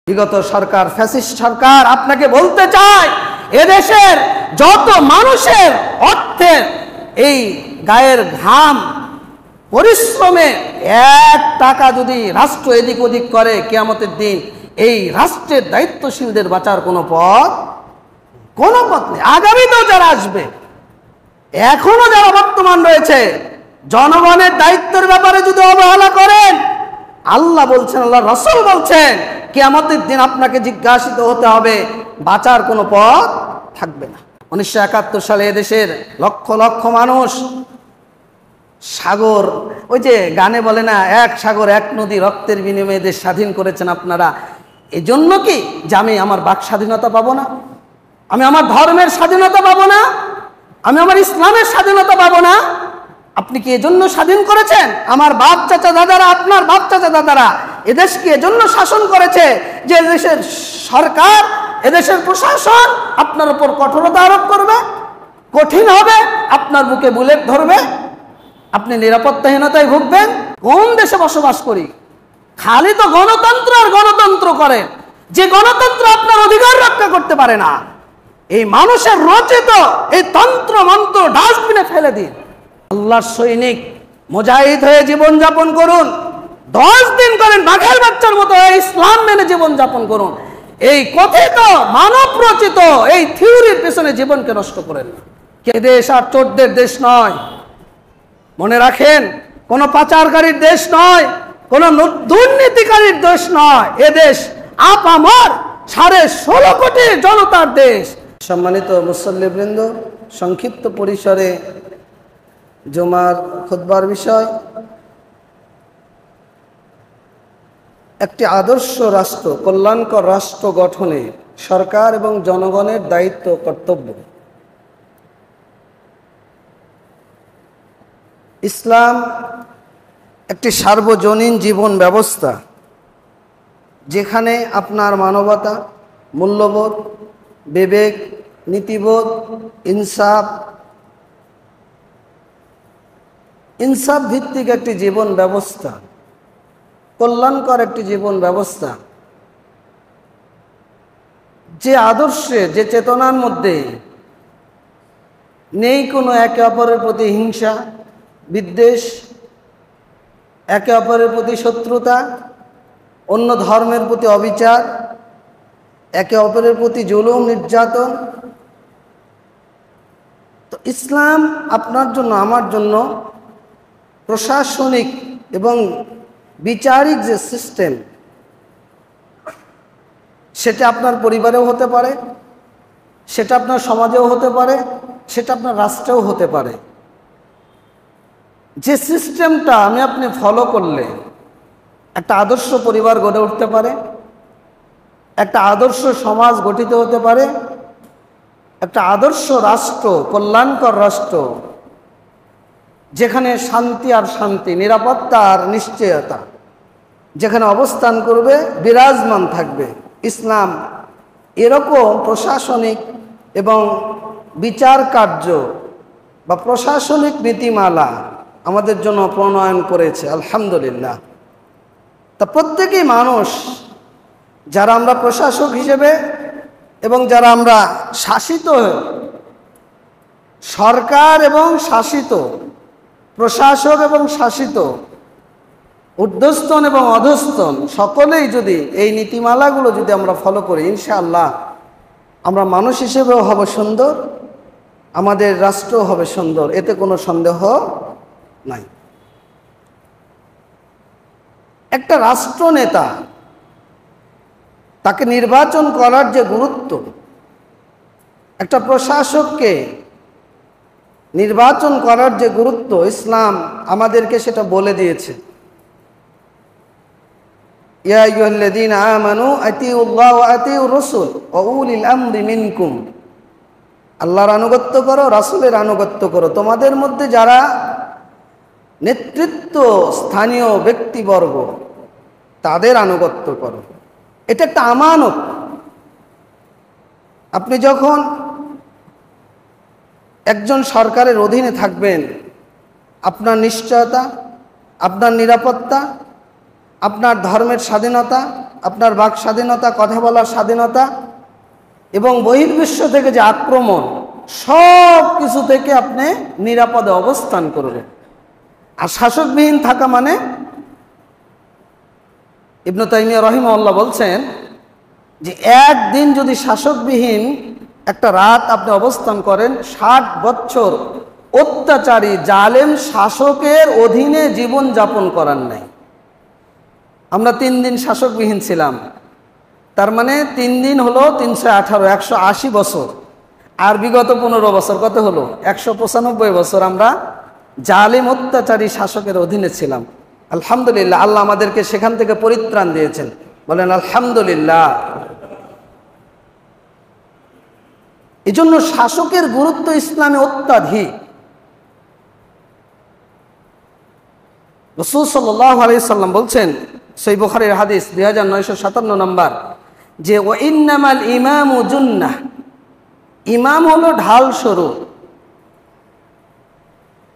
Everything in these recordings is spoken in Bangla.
বিগত সরকার, ফ্যাসিস্ট সরকার আপনাকে বলতে চায় এদেশের যত মানুষের অর্থের এই গায়ের ঘাম পরিশ্রমে 1 টাকা যদি রাষ্ট্র এদিক ওদিক করে, কিয়ামতের দিন এই রাষ্ট্রের দায়িত্বশীলদের বাঁচার কোনো পথ নেই। আগামীতেও যারা আসবে, এখনো যারা বর্তমান রয়েছে, জনগণের দায়িত্বের ব্যাপারে যদি অবহেলা করেন, আল্লাহ বলছেন, আল্লাহ রাসূল বলছেন, কিয়ামতের দিন আপনাকে জিজ্ঞাসিত হতে হবে, বাঁচার কোনো পথ থাকবে না। 1971 সালে এদেশের লক্ষ লক্ষ মানুষ সাগর, ওই যে গানে বলে না, 1 সাগর 1 নদী রক্তের বিনিময়ে দেশ স্বাধীন করেছেন আপনারা। এই জন্য কি যে আমি আমার বাক স্বাধীনতা পাবো না, আমি আমার ধর্মের স্বাধীনতা পাবো না, আমি আমার ইসলামের স্বাধীনতা পাবো না? আপনি কি এজন্য স্বাধীন করেছেন? আমার বাপ চাচা দাদারা, আপনার বাপ চাচা দাদারা এদেশকে এজন্য শাসন করেছে যে এদেশের সরকার, এদেশের প্রশাসন আপনার উপর কঠোরতা আরোপ করবে, কঠিন হবে, আপনার বুকে বুলেট ধরবে, আপনি নিরাপত্তাহীনতায় ভুগবেন। কোন দেশে বসবাস করি? খালি তো গণতন্ত্র আর গণতন্ত্র করে, যে গণতন্ত্র আপনার অধিকার রক্ষা করতে পারে না। এই মানুষের রচিত এই তন্ত্র মন্ত্র ডাস্টবিনে ফেলে দিন। আল্লাহর সৈনিক মুজাহিদ হয়ে জীবন যাপন করুন, 10 দিন করেন বাঘের বাচ্চার মতো ইসলাম মেনে জীবন যাপন করুন। এই কথিত মানব রচিত এই থিওরির পেছনে জীবনকে নষ্ট করেন না। কে দেশ আর চোরদের দেশ নয়, মনে রাখেন, কোন পাচারকারীর দেশ নয়, কোন দুর্নীতিকারীর দেশ নয়। এ দেশ আপামর 16.5 কোটি জনতার দেশ। সম্মানিত মুসল্লিবৃন্দ, সংক্ষিপ্ত পরিসরে জুমার খুতবার বিষয়, একটি আদর্শ রাষ্ট্র, কল্যাণকর রাষ্ট্র গঠনে সরকার এবং জনগণের দায়িত্ব কর্তব্য। ইসলাম একটি সার্বজনীন জীবন ব্যবস্থা, যেখানে আপনার মানবতা, মূল্যবোধ, বিবেক, নীতিবোধ, ইনসাফ ভিত্তিক একটি জীবন ব্যবস্থা, কল্যাণকর একটি জীবন ব্যবস্থা, যে আদর্শে, যে চেতনার মধ্যে নেই কোনো একে অপরের প্রতি হিংসা, বিদ্বেষ, একে অপরের প্রতি শত্রুতা, অন্য ধর্মের প্রতি অবিচার, একে অপরের প্রতি জুলুম নির্যাতন। তো ইসলাম আপনার জন্য, আমার জন্য প্রশাসনিক এবং বিচারিক যে সিস্টেম, সেটা আপনার পরিবারেও হতে পারে, সেটা আপনার সমাজেও হতে পারে, সেটা আপনার রাষ্ট্রেও হতে পারে। যে সিস্টেমটা আমি আপনি ফলো করলে একটা আদর্শ পরিবার গড়ে উঠতে পারে, একটা আদর্শ সমাজ গঠিত হতে পারে, একটা আদর্শ রাষ্ট্র, কল্যাণকর রাষ্ট্র, যেখানে শান্তি আর শান্তি, নিরাপত্তা আর নিশ্চয়তা যেখানে অবস্থান করবে, বিরাজমান থাকবে। ইসলাম এরকম প্রশাসনিক এবং বিচার কার্য বা প্রশাসনিক নীতিমালা আমাদের জন্য প্রণয়ন করেছে, আলহামদুলিল্লাহ। তা প্রত্যেকেই মানুষ, যারা আমরা প্রশাসক হিসেবে এবং যারা আমরা শাসিত, সরকার এবং শাসিত, প্রশাসক এবং শাসিত, ঊর্ধ্বস্তন এবং অধস্তন, সকলেই যদি এই নীতিমালাগুলো যদি আমরা ফলো করি, ইনশাআল্লাহ আমরা মানুষ হিসেবেও হব সুন্দর, আমাদের রাষ্ট্রও হবে সুন্দর, এতে কোনো সন্দেহ নাই। একটা রাষ্ট্রনেতা, তাকে নির্বাচন করার যে গুরুত্ব, একটা প্রশাসককে নির্বাচন করার যে গুরুত্ব, ইসলাম আমাদেরকে সেটা বলে দিয়েছে। ইয়া আইয়ুহাল্লাযীনা আমানু আতিউল্লাহ ওয়া আতিউর রাসূল ওয়া উলিল আমরি মিনকুম। আল্লাহর আনুগত্য করো, রাসূলের আনুগত্য করো, তোমাদের মধ্যে যারা নেতৃত্ব স্থানীয় ব্যক্তিবর্গ, তাদের আনুগত্য করো। এটা একটা আমানত। আপনি যখন একজন সরকারের অধীনে থাকবেন, আপনার নিশ্চয়তা, আপনার নিরাপত্তা আপনার ধর্মের স্বাধীনতা, আপনার বাক স্বাধীনতা, কথা বলার স্বাধীনতা এবং বহির্বিশ্ব থেকে যে আক্রমণ, সব কিছু থেকে আপনি নিরাপদে অবস্থান করবেন। আর শাসকবিহীন থাকা মানে, ইবনে তাইমিয়া রাহিমাহুল্লাহ বলছেন যে একদিন যদি শাসকবিহীন একটা রাত আপনি অবস্থান করেন, 60 বছর অত্যাচারী জালেম শাসকের অধীনে জীবন যাপন করার নাই। আমরা 3 দিন শাসকবিহীন ছিলাম, তার মানে 3 দিন হলো 318, 180 বছর। আর বিগত 15 বছর কত হলো? 195 বছর আমরা জালিম অত্যাচারী শাসকের অধীনে ছিলাম। আলহামদুলিল্লাহ, আল্লাহ আমাদেরকে সেখান থেকে পরিত্রাণ দিয়েছেন, বলেন আলহামদুলিল্লাহ। এই জন্য শাসকের গুরুত্ব ইসলামে অত্যাধিক। রাসূল সাল্লাল্লাহু আলাইহি সাল্লাম বলছেন, সহিহ বুখারীর হাদিস 2957 নম্বর, যে ওয়া ইন্নামাল ইমামু জুন্নাহ, ইমাম হলো ঢাল স্বরূপ,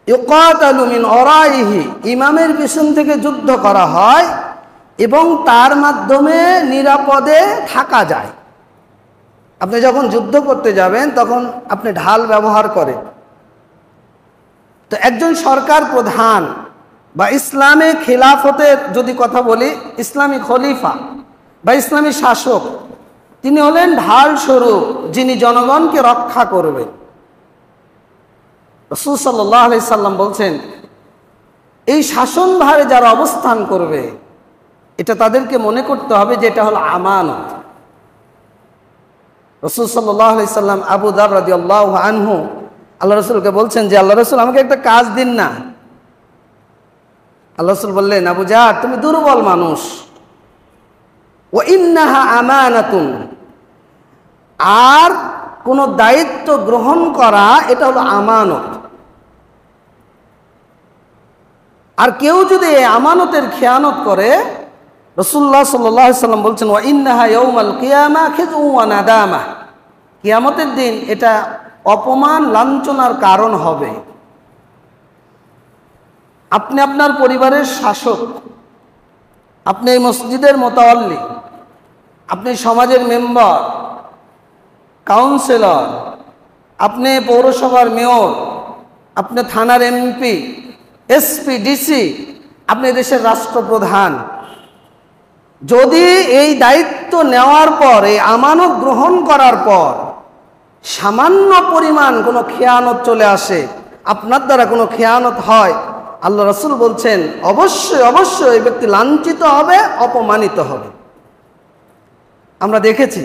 ইউকাতালু মিন ওরাইহি, ইমামের পিছন থেকে যুদ্ধ করা হয় এবং তার মাধ্যমে নিরাপদে থাকা যায়। আপনি যখন যুদ্ধ করতে যাবেন তখন আপনি ঢাল ব্যবহার করেন। তো একজন সরকার প্রধান বা ইসলামে খিলাফতের যদি কথা বলি, ইসলামী খলিফা বা ইসলামী শাসক, তিনি হলেন ঢাল স্বরূপ, যিনি জনগণকে রক্ষা করবেন। রাসূল সাল্লাল্লাহু আলাইহি সাল্লাম বলছেন, এই শাসনভারে যারা অবস্থান করবে, এটা তাদেরকে মনে করতে হবে যে এটা হলো আমানত। রাসূল সাল্লাল্লাহু আলাইহি সাল্লাম আবু যার রাদিয়াল্লাহু আনহু আল্লাহ রাসূলকে বলছেন যে, আল্লাহ রাসূল আমাকে একটা কাজ দিন না। আল্লাহ রাসূল বললেন, আবু যার, তুমি দুর্বল মানুষ, ওয়া ইন্নাহা আমানাতুন, আর কোন দায়িত্ব গ্রহণ করা এটা হলো আমানত। আর কেউ যদি এই আমানতের খেয়ানত করে, রাসূলুল্লাহ সাল্লাল্লাহু আলাইহি সাল্লাম বলছেন, ওয়া ইন্নাহা ইয়াউমাল কিয়ামা খিজউ ওয়া নাদামা, কিয়ামতের দিন এটা অপমান লাঞ্ছনার কারণ হবে। আপনি আপনার পরিবারের শাসক, আপনি এই মসজিদের মুতাওয়াল্লি, আপনি সমাজের মেম্বার, কাউন্সিলর, আপনি পৌরসভার মেয়র, আপনি থানার এমপি, এসপি, ডিসি, আপনি দেশের রাষ্ট্রপ্রধান। যদি এই দায়িত্ব নেওয়ার পর, এই আমানত গ্রহণ করার পর সামান্য পরিমাণ কোনো খেয়ানত চলে আসে, আপনার দ্বারা কোনো খেয়ানত হয়, আল্লাহ রাসূল বলছেন অবশ্যই অবশ্যই এই ব্যক্তি লাঞ্ছিত হবে, অপমানিত হবে। আমরা দেখেছি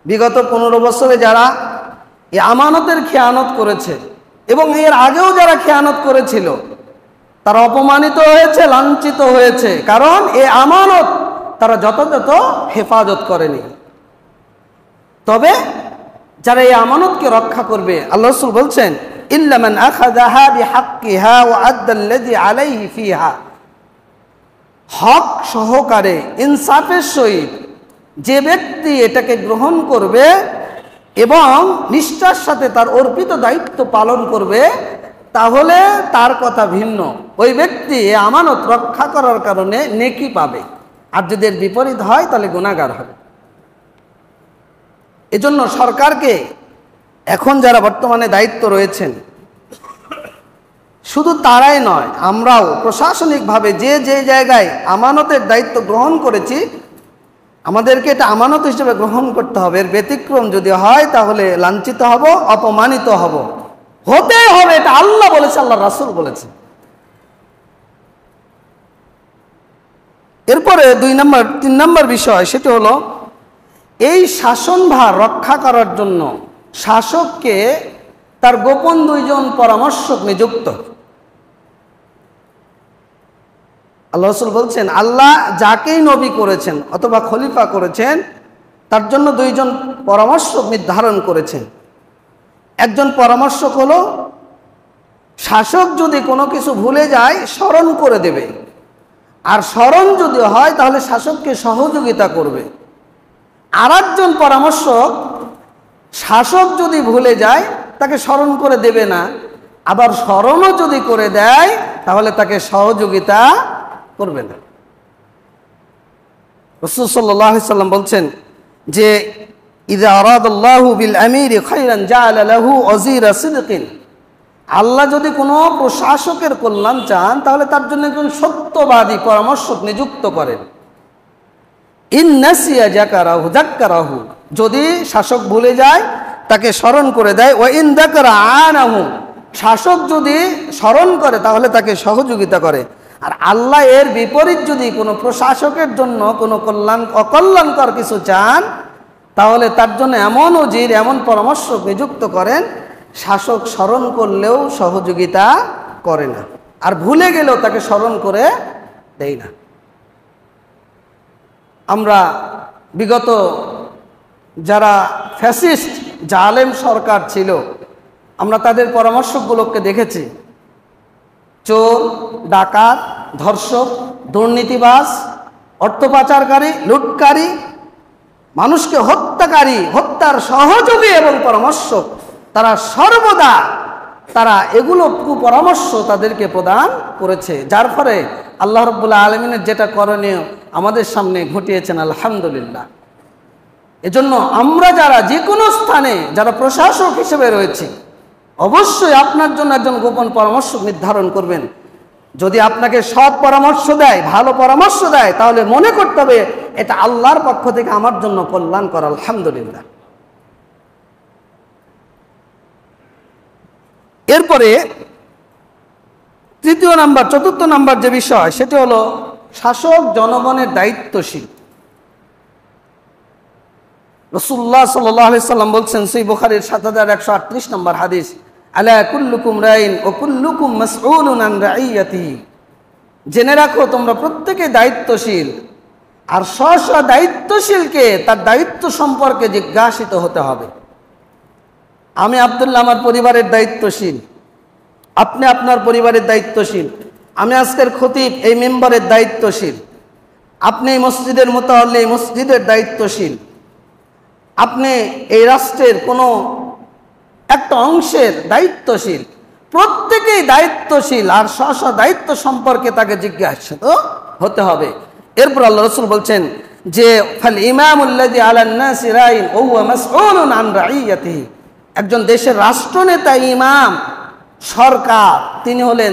বিগত 15 বছরে যারা এই আমানতের খেয়ানত করেছে এবং এর আগেও যারা খেয়ানত করেছিল, তারা অপমানিত হয়েছে, লাঞ্ছিত হয়েছে, কারণ এই আমানত তারা যথাযথ হেফাজত করেনি। তবে যারা এই আমানতকে রক্ষা করবে, আল্লাহ রাসূল বলছেন, ইল্লা মান আখাযাহা বিহাক্কিহা ওয়া আদ্দাল্লাযী আলাইহি ফিহা, হক সহকারে ইনসাফের সহিত যে ব্যক্তি এটাকে গ্রহণ করবে এবং নিষ্ঠার সাথে তার অর্পিত দায়িত্ব পালন করবে, তাহলে তার কথা ভিন্ন। ওই ব্যক্তি আমানত রক্ষা করার কারণে নেকি পাবে, আর যদি এর বিপরীত হয় তাহলে গুনাহগার হবে। এজন্য সরকারকে এখন যারা বর্তমানে দায়িত্ব রয়েছেন, শুধু তারাই নয়, আমরাও প্রশাসনিকভাবে যে যে জায়গায় আমানতের দায়িত্ব গ্রহণ করেছি, আমাদেরকে এটা আমানত হিসেবে গ্রহণ করতে হবে। এর ব্যতিক্রম যদি হয় তাহলে লাঞ্ছিত হব, অপমানিত হব, হতেই হবে। এটা আল্লাহ বলেছে, আল্লাহ রাসূল বলেছে। এরপরে 3 নম্বর বিষয়, সেটা হলো এই শাসনভার রক্ষা করার জন্য শাসককে তার গোপন 2 জন পরামর্শক নিযুক্ত। আল্লাহ রাসূল বলছেন, আল্লাহ যাকেই নবী করেছেন অথবা খলিফা করেছেন, তার জন্য 2 জন পরামর্শক নির্ধারণ করেছেন। একজন পরামর্শক হলো শাসক যদি কোনো কিছু ভুলে যায় স্মরণ করে দেবে, আর স্মরণ যদি হয় তাহলে শাসককে সহযোগিতা করবে। আর একজন পরামর্শক শাসক যদি ভুলে যায় তাকে স্মরণ করে দেবে না, আবার স্মরণও যদি করে দেয় তাহলে তাকে সহযোগিতা করবে না। রাসূল সাল্লাল্লাহু আলাইহি সাল্লাম বলছেন যে ইযা আরাদাল্লাহু বিল আমিরি খায়রান জাআলা লাহু ওয়াজিরা সিদকিন, আল্লাহ যদি কোনো প্রশাসকের কল্যাণ চান তাহলে তার জন্য একজন সত্যবাদী পরামর্শক নিযুক্ত করেন। ইন নাসিয়া যাক্কারাহু, যদি শাসক ভুলে যায় তাকে স্মরণ করে দেয়। ওয়া ইন যাকারা আনাহু, শাসক যদি স্মরণ করে তাহলে তাকে সহযোগিতা করে। আর আল্লাহ এর বিপরীত যদি কোনো প্রশাসকের জন্য কোনো অকল্যাণকর কিছু চান তাহলে তার জন্য এমন উজির, এমন পরামর্শক নিযুক্ত করেন, শাসক স্মরণ করলেও সহযোগিতা করে না, আর ভুলে গেলেও তাকে স্মরণ করে দেয় না। আমরা বিগত যারা ফ্যাসিস্ট জালেম সরকার ছিল, আমরা তাদের পরামর্শকগুলোকে দেখেছি। চোর, ডাকাত, ধর্ষক, দুর্নীতিবাজ, অর্থ পাচারকারী, লুটকারী, মানুষকে হত্যাকারী, হত্যার সহযোগী এবং পরামর্শক, তারা সর্বদা এগুলো কুপরামর্শ তাদেরকে প্রদান করেছে, যার ফলে আল্লাহ রাব্বুল আলামিনের যেটা করণীয় আমাদের সামনে ঘটিয়েছেন, আলহামদুলিল্লাহ। এজন্য আমরা যারা যে কোনো স্থানে যারা প্রশাসক হিসেবে রয়েছি, অবশ্যই আপনার জন্য একজন গোপন পরামর্শক নির্ধারণ করবেন। যদি আপনাকে সৎ পরামর্শ দেয়, ভালো পরামর্শ দেয়, তাহলে মনে করতে হবে এটা আল্লাহর পক্ষ থেকে আমার জন্য কল্যাণকর, আলহামদুলিল্লাহ। এরপরে চতুর্থ নাম্বার যে বিষয়, সেটি হলো শাসক জনগণের দায়িত্বশীল। রাসূলুল্লাহ সাল্লাল্লাহু আলাইহি সাল্লাম বলছেন, সহিহ বুখারীর 7138 নম্বর হাদিস, আলা কুল্লুকুম রাইন ওয়া কুল্লুকুম মাসউলুন আন রাইয়াতিহি, জেনে রাখো তোমরা প্রত্যেকে দায়িত্বশীল, আর স্ব দায়িত্বশীলকে তার দায়িত্ব সম্পর্কে জিজ্ঞাসিত হতে হবে। আমি আব্দুল্লাহ আমার পরিবারের দায়িত্বশীল, আপনি আপনার পরিবারের দায়িত্বশীল, আমি আজকের খতিব এই মেম্বারের দায়িত্বশীল, আপনি এই মসজিদের মুতাওয়াল্লি এই মসজিদের দায়িত্বশীল, আপনি এই রাষ্ট্রের কোনো একটা অংশের দায়িত্বশীল। প্রত্যেকেই দায়িত্বশীল, আর স্ব দায়িত্ব সম্পর্কে তাকে জিজ্ঞাসিত হতে হবে। এরপর আল্লাহ রাসূল বলছেন যে ফাল ইমামুল্লাযী আলান নাসি রাইন ওয়া হুয়া মাসউলুন আন রাইয়াতিহি, একজন দেশের রাষ্ট্রনেতা, ইমাম, সরকার, তিনি হলেন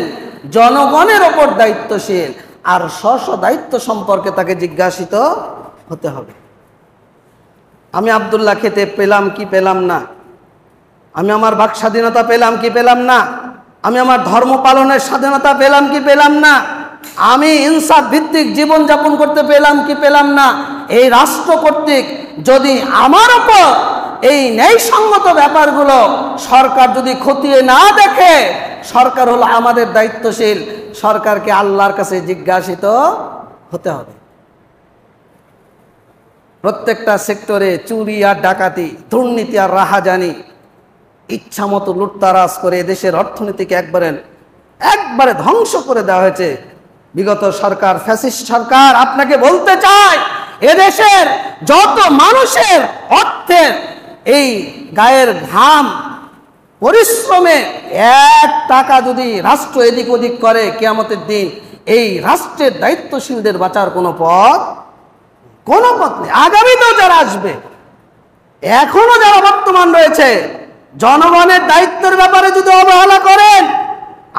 জনগণের ওপর দায়িত্বশীল, আর স্ব দায়িত্ব সম্পর্কে তাকে জিজ্ঞাসিত হতে হবে। আমি আব্দুল্লাহ খেতে পেলাম কি পেলাম না, আমি আমার বাক স্বাধীনতা পেলাম কি পেলাম না, আমি আমার ধর্ম পালনের স্বাধীনতা পেলাম কি পেলাম না, আমি ইনসাফ ভিত্তিক জীবন যাপন করতে পেলাম কি পেলাম না, এই রাষ্ট্র কর্তৃক যদি আমার উপর এই ন্যায়সঙ্গত ব্যাপারগুলো সরকার যদি খতিয়ে না দেখে, সরকার হলো আমাদের দায়িত্বশীল, সরকারকে আল্লাহর কাছে জিজ্ঞাসিত হতে হবে। প্রত্যেকটা সেক্টরে চুরি আর ডাকাতি, দুর্নীতি আর রাহাজানি, ইচ্ছা মতো লুটতারাজ করে দেশের অর্থনীতিকে একবারে ধ্বংস করে দেওয়া হয়েছে বিগত সরকার, ফ্যাসিস্ট সরকার। আপনাকে বলতে চাই, এদেশের যত মানুষের অর্থের এই গায়ের ঘাম পরিশ্রমে 1 টাকা যদি রাষ্ট্র এদিক ওদিক করে, কিয়ামতের দিন এই রাষ্ট্রের দায়িত্বশীলদের বাঁচার কোনো পথ নেই। আগামীতেও যারা আসবে, এখনো যারা বর্তমান রয়েছে, জনগণের দায়িত্বের ব্যাপারে যদি অবহেলা করেন,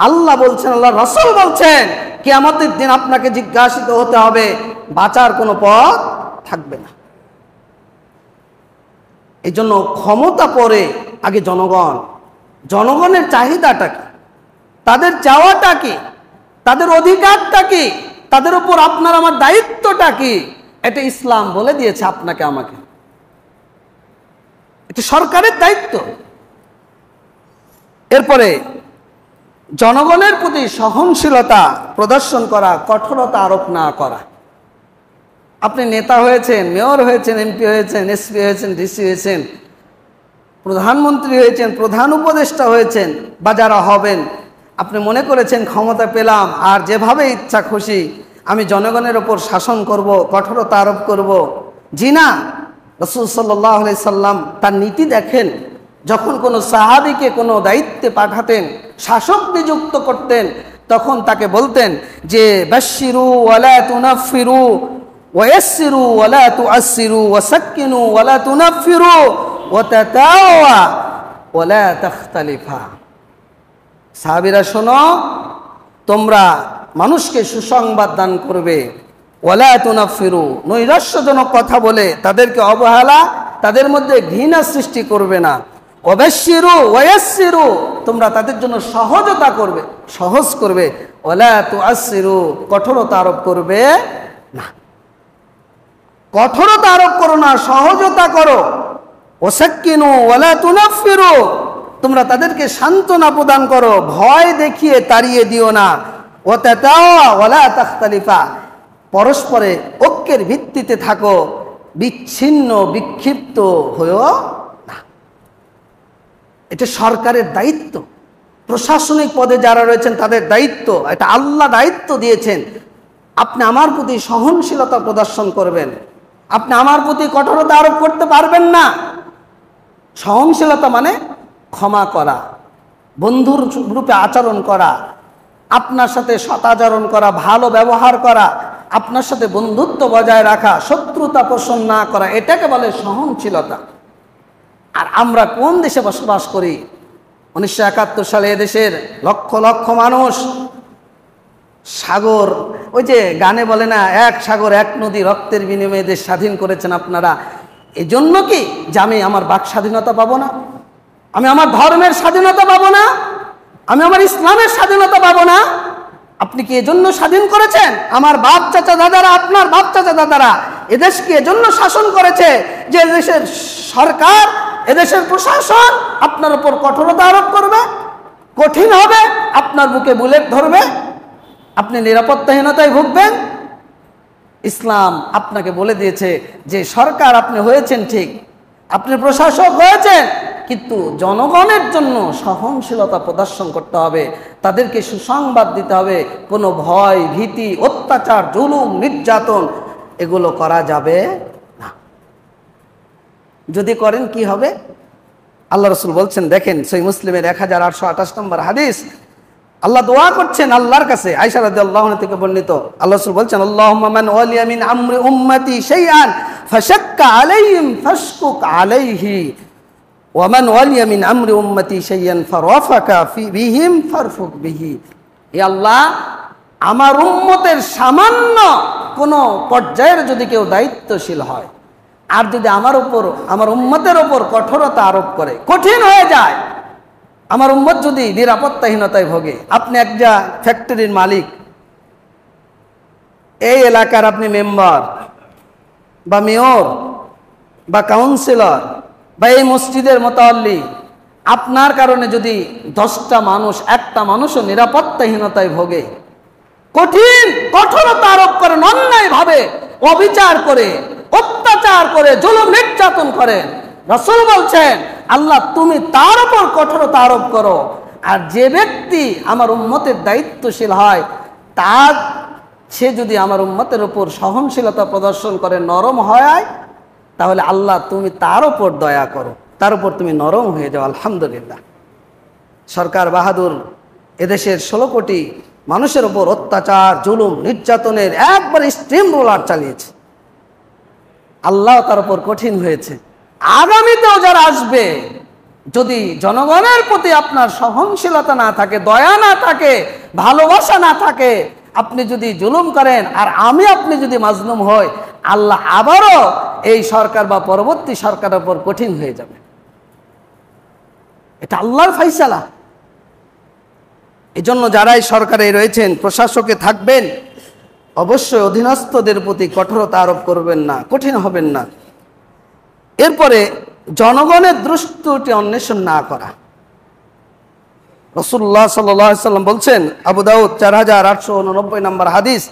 আল্লাহ বলছেন, আল্লাহ রাসূল বলছেন, কিয়ামতের দিন আপনাকে জিজ্ঞাসিত হতে হবে, বাঁচার কোনো পথ থাকবে না। এই জন্য ক্ষমতা পরে, আগে জনগণের চাহিদাটা কি, তাদের চাওয়াটা কি, তাদের অধিকারটা কি, তাদের উপর আপনার আমার দায়িত্বটা কি, এটা ইসলাম বলে দিয়েছে আপনাকে আমাকে। এটা সরকারের দায়িত্ব। এরপরে জনগণের প্রতি সহনশীলতা প্রদর্শন করা, কঠোরতা আরোপ না করা। আপনি নেতা হয়েছেন, মেয়র হয়েছেন, এমপি হয়েছেন, এসপি হয়েছেন, ডিসি হয়েছেন, প্রধানমন্ত্রী হয়েছেন, প্রধান উপদেষ্টা হয়েছেন, বা যারা হবেন, আপনি মনে করেছেন ক্ষমতা পেলাম আর যেভাবে ইচ্ছা খুশি আমি জনগণের ওপর শাসন করব, কঠোরতা আরোপ করব। জি না, রাসূল সাল্লাল্লাহু আলাইহি সাল্লাম তার নীতি দেখেন, যখন কোনো সাহাবীকে কোনো দায়িত্বে পাঠাতেন, শাসক নিযুক্ত করতেন, তখন তাকে বলতেন যে বাশশিরু ওয়ালা তুনাফিরু ওয়ায়াসসিরু ওয়ালা তুআসসিরু ওয়াসাক্কিনু ওয়ালা তুনাফফিরু ওয়াতাতাওয়া ওয়ালা তাখতালিফা। সাহাবীরা শোনো, তোমরা মানুষকে সুসংবাদ দান করবে, ওয়ালা তুনাফফিরু, নৈরাশ্যজনক কথা বলে তাদেরকে অবহেলা, তাদের মধ্যে ঘৃণা সৃষ্টি করবে না। ওয়াবাশশিরু ওয়ায়াসসিরু, তোমরা তাদের জন্য সহজতা করবে, সহজ করবে। ওয়ালা তুআসসিরু, কঠোরতা আরোপ করবে না। কঠোরতা আরোপ করো না, সহজতা করো। ওয়াসাক্কিনু ওয়ালা তুনাফফিরু, তোমরা তাদেরকে সান্ত্বনা প্রদান করো, ভয় দেখিয়ে তাড়িয়ে দিও না। ওয়াতাতাওয়া ওয়ালা তাখতালিফা, পরস্পরে ঐক্যের ভিত্তিতে থাকো, বিচ্ছিন্ন বিক্ষিপ্ত হয়েও না। এটা সরকারের দায়িত্ব, প্রশাসনিক পদে যারা রয়েছেন তাদের দায়িত্ব, এটা আল্লাহ দায়িত্ব দিয়েছেন। আপনি আমার প্রতি সহনশীলতা প্রদর্শন করবেন, আপনি আমার প্রতি কঠোরতা আরোপ করতে পারবেন না। সহনশীলতা মানে ক্ষমা করা, বন্ধুর রূপে আচরণ করা, আপনার সাথে সদাচরণ করা, ভালো ব্যবহার করা, আপনার সাথে বন্ধুত্ব বজায় রাখা, শত্রুতা পোষণ না করা, এটাকে বলে সহনশীলতা। আর আমরা কোন দেশে বসবাস করি? 1971 সালে এদেশের লক্ষ লক্ষ মানুষ সাগর, ওই যে গানে বলে না, এক সাগর এক নদী রক্তের বিনিময়ে দেশ স্বাধীন করেছেন আপনারা। এজন্য কি যে আমি আমার বাক স্বাধীনতা পাবো না? আমি আমার ধর্মের স্বাধীনতা পাবো না? আমি আমার ইসলামের স্বাধীনতা পাবো না? আপনি কি এজন্য স্বাধীন করেছেন? আমার বাপ চাচা দাদারা, আপনার বাপ চাচা দাদারা এদেশকে এজন্য শাসন করেছে যে এদেশের সরকার, এদেশের প্রশাসন আপনার উপর কঠোরতা আরোপ করবে, কঠিন হবে, আপনার বুকে বুলেট ধরবে, আপনি নিরাপত্তাহীনতায় ভুগবেন। ইসলাম আপনাকে বলে দিয়েছে যে সরকার আপনি হয়েছেন ঠিক, আপনি প্রশাসক হয়েছেন, কিন্তু জনগণের জন্য সহনশীলতা প্রদর্শন করতে হবে, তাদেরকে সুসংবাদ দিতে হবে। কোনো ভয় ভীতি, অত্যাচার, জুলুম, নির্যাতন এগুলো করা যাবে না। যদি করেন কি হবে? আল্লাহ রাসূল বলছেন, দেখেন সহিহ মুসলিমের 1828 নম্বর হাদিস, আল্লাহ দোয়া করছেন আল্লাহর কাছে, আয়েশা রাদিয়াল্লাহু আনহা থেকে বর্ণিত। আল্লাহ রাসূল বলছেন, আল্লাহুম্মা মান ওয়ালিয়া মিন আমরি উম্মতি শাইআন ফাশাক্কা আলাইহিম ফাশকুক আলাইহি ওয়া মান ওয়ালিয়া মিন আমরি উম্মতি শাইআন ফারাফাকা বিহিম ফারফুক বিহি। হে আল্লাহ, আমার উম্মতের সামান্য কোনো পর্যায়ের যদি কেউ দায়িত্বশীল হয় আর যদি আমার উপর, আমার উম্মতের উপর কঠোরতা আরোপ করে, কঠিন হয়ে যায়, আমার উম্মত যদি নিরাপত্তাহীনতায় ভোগে, আপনি একটা ফ্যাক্টরির মালিক, এই এলাকার আপনি মেম্বার বা মেয়র বা কাউন্সিলর বা এই মসজিদের মোতাল্লি, আপনার কারণে যদি 10টা মানুষ, একটা মানুষও নিরাপত্তাহীনতায় ভোগে, কঠোরতা আরোপ করেন, অন্যায়ভাবে অবিচার করে, অত্যাচার করে, জুলুম নির্যাতন করেন, রাসূল বলছেন আল্লাহ তুমি তার উপর কঠোরতা আরোপ করো। আর যে ব্যক্তি আমার উম্মতের দায়িত্বশীল হয়, তার সে যদি আমার উম্মতের উপর সহনশীলতা প্রদর্শন করে, নরম হয়, তাহলে আল্লাহ তুমি তার উপর দয়া করো, তার উপর তুমি নরম হয়ে যাও। আলহামদুলিল্লাহ, সরকার বাহাদুর এদেশের 16 কোটি মানুষের উপর অত্যাচার, জুলুম, নির্যাতনের একবার স্ট্রিম রোলার চালিয়েছে। আল্লাহ তার উপর কঠিন হয়েছে। আগামীতেও যারা আসবে, যদি জনগণের প্রতি আপনার সহনশীলতা না থাকে, দয়া না থাকে, ভালোবাসা না থাকে, আপনি যদি জুলুম করেন আর আপনি যদি মাজলুম হয়, আল্লাহ আবারও এই সরকার বা পরবর্তী সরকারের উপর কঠিন হয়ে যাবে। এটা আল্লাহর ফাইসালা। এজন্য যারাই সরকারে রয়েছেন, প্রশাসকে থাকবেন, অবশ্যই অধীনস্থদের প্রতি কঠোরতা আরোপ করবেন না, কঠিন হবেন না। এরপরে জনগণের দৃষ্টি অন্বেষণ না করা। রাসূলুল্লাহ সাল্লাল্লাহু আলাইহি ওয়াসাল্লাম বলছেন, আবু দাউদ 4889 নম্বর হাদিস,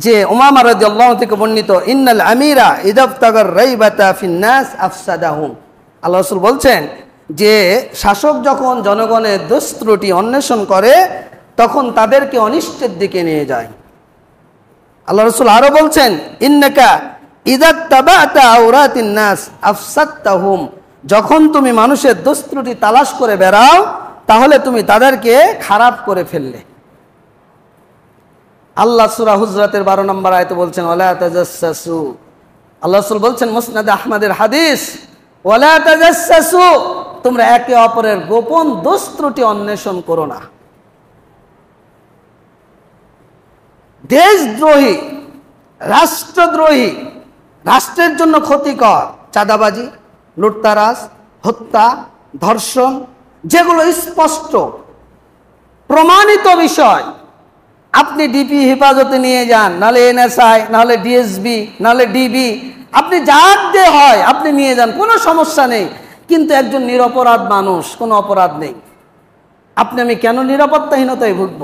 যে উমামা রাদিয়াল্লাহু আনহু থেকে বর্ণিত, ইন্নাল আমিরা ইদাবতাগার রাইবাতা ফিন নাস আফসাদাহুম। আল্লাহ রাসূল বলছেন যে শাসক যখন জনগণের দোষ ত্রুটি অন্বেষণ করে, তখন তাদেরকে অনিষ্টের দিকে নিয়ে যায়। আল্লাহ রাসূল আরো বলছেন, ইন্নাকা ইযা তাবাতা আওরাতিন নাস আফসাদতাহুম। যখন তুমি মানুষের দোষ ত্রুটি তালাশ করে বেড়াও, তাহলে তুমি তাদেরকে খারাপ করে ফেললে। আল্লাহ সূরা হুজরাতের 12 নম্বর আয়াতে বলছেন ওয়ালা তাজাসসু। আল্লাহ রাসূল বলছেন মুসনাদ আহমদের হাদিস, ওয়ালা তাজাসসু, তোমরা একে অপরের গোপন দোষ ত্রুটি অন্বেষণ করো না। দেশদ্রোহী, রাষ্ট্রদ্রোহী, রাষ্ট্রের জন্য ক্ষতিকর চাঁদাবাজি, লুটতারাজ, হত্যা, ধর্ষণ, যেগুলো স্পষ্ট প্রমাণিত বিষয়, আপনি ডিপি হেফাজতে নিয়ে যান, নাহলে এনএসআই, নাহলে ডিএসবি, নাহলে ডিবি, আপনি যার দিয়ে হয় আপনি নিয়ে যান, কোনো সমস্যা নেই। কিন্তু একজন নিরপরাধ মানুষ, কোনো অপরাধ নেই, আপনি আমি কেন নিরাপত্তাহীনতায় ভুগব?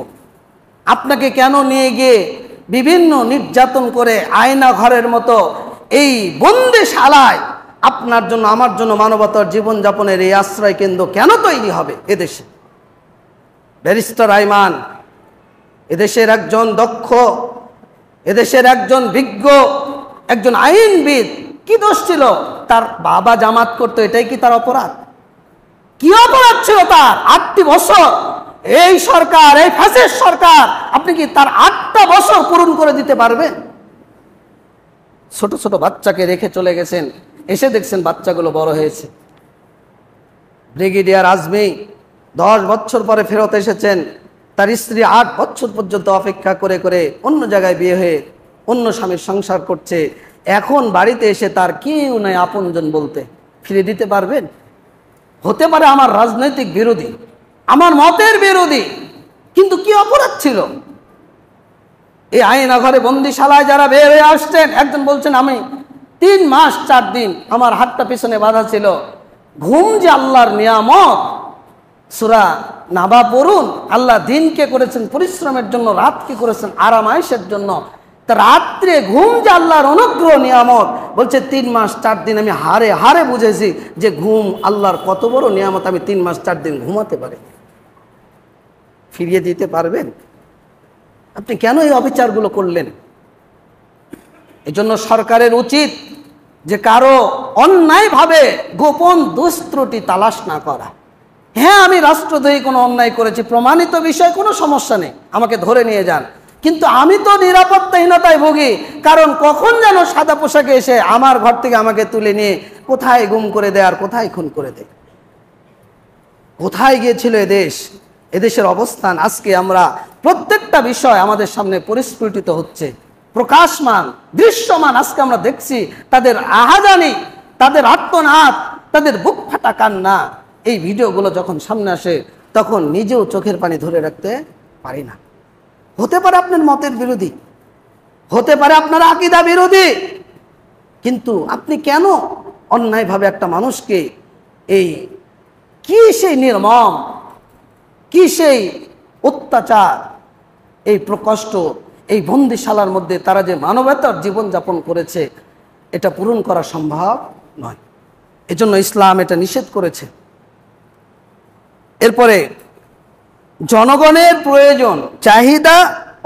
আপনাকে কেন নিয়ে গিয়ে বিভিন্ন নির্যাতন করে আয়না ঘরের মতো এই বন্দিশালায় আপনার জন্য আমার জন্য মানবতার জীবনযাপনের এই আশ্রয় কেন্দ্র কেন তৈরি হবে এদেশে? ব্যারিস্টার আইমান এদেশের একজন দক্ষ, এদেশের একজন বিজ্ঞ, একজন আইনবিদ, কি দোষ ছিল? তার বাবা জামাত করতো, এটাই কি তার অপরাধ? কি অপরাধ ছিল তার? 8টি বছর এই সরকার, এই ফ্যাসিস্ট সরকার, আপনি কি তার 8টা বছর পূরণ করে দিতে পারবেন? ছোট ছোট বাচ্চাকে রেখে চলে গেছেন, এসে দেখছেন বাচ্চাগুলো বড় হয়েছে। ব্রিগেডিয়ার আজমি 10 বছর পরে ফেরত এসেছেন, তার স্ত্রী 8 বছর পর্যন্ত অপেক্ষা করে করে অন্য জায়গায় বিয়ে হয়ে অন্য স্বামীর সংসার করছে। এখন বাড়িতে এসে তার কেউ নাই আপনজন বলতে, ফিরে দিতে পারবেন? হতে পারে আমার রাজনৈতিক বিরোধী, আমার মতের বিরোধী, কিন্তু কি অপরাধ ছিল? এই আয়না ঘরে বন্দিশালায় যারা বের হয়ে আসছেন, একজন বলছেন আমি 3 মাস 4 দিন আমার হাতটা পিছনে বাঁধা ছিল। ঘুম যে আল্লাহর নিয়ামত, সূরা নাবা পড়ুন, আল্লাহ দিনকে করেছেন পরিশ্রমের জন্য, রাতকে করেছেন আরামায়েশের জন্য। তা রাত্রে ঘুম যে আল্লাহর অনুগ্রহ নিয়ামত, বলছে 3 মাস 4 দিন আমি হারে হারে বুঝেছি যে ঘুম আল্লাহর কত বড় নিয়ামত, আমি 3 মাস 4 দিন ঘুমাতে পারি। ফিরিয়ে দিতে পারবেন? আপনি কেন এই অবিচারগুলো করলেন? এজন্য সরকারের উচিত যে কারো অন্যায়ভাবে গোপন দুষ্ত্রুটি তালাশ না করা। হ্যাঁ, আমি রাষ্ট্রদ্রোহী কোনো অন্যায় করেছি, প্রমাণিত বিষয়, কোনো সমস্যা নেই, আমাকে ধরে নিয়ে যান, কিন্তু আমি তো নিরাপত্তাহীনতায় ভুগি। কারণ কখন যেন সাদা পোশাকে এসে আমার ঘর থেকে আমাকে তুলে নিয়ে কোথায় গুম করে দেয় আর কোথায় খুন করে দেয়। কোথায় গিয়েছিল এদেশ? এদেশের অবস্থান আজকে আমরা প্রত্যেকটা বিষয় আমাদের সামনে পরিস্ফুটিত হচ্ছে, প্রকাশমান, দৃশ্যমান। আজকে আমরা দেখছি তাদের আহাজানি, তাদের আর্তনাদ, তাদের বুক ফাটা কান্না। এই ভিডিওগুলো যখন সামনে আসে তখন নিজেও চোখের পানি ধরে রাখতে পারি না। হতে পারে আপনার মতের বিরোধী, হতে পারে আপনার আকীদা বিরোধী, কিন্তু আপনি কেন অন্যায়ভাবে একটা মানুষকে এই কি সেই নির্মম, কি সেই অত্যাচার, এই প্রকষ্ট, এই বন্দিশালার মধ্যে তারা যে মানবতার জীবনযাপন করেছে, এটা পূরণ করা সম্ভব নয়। এজন্য ইসলাম এটা নিষেধ করেছে। এরপরে জনগণের প্রয়োজন, চাহিদা,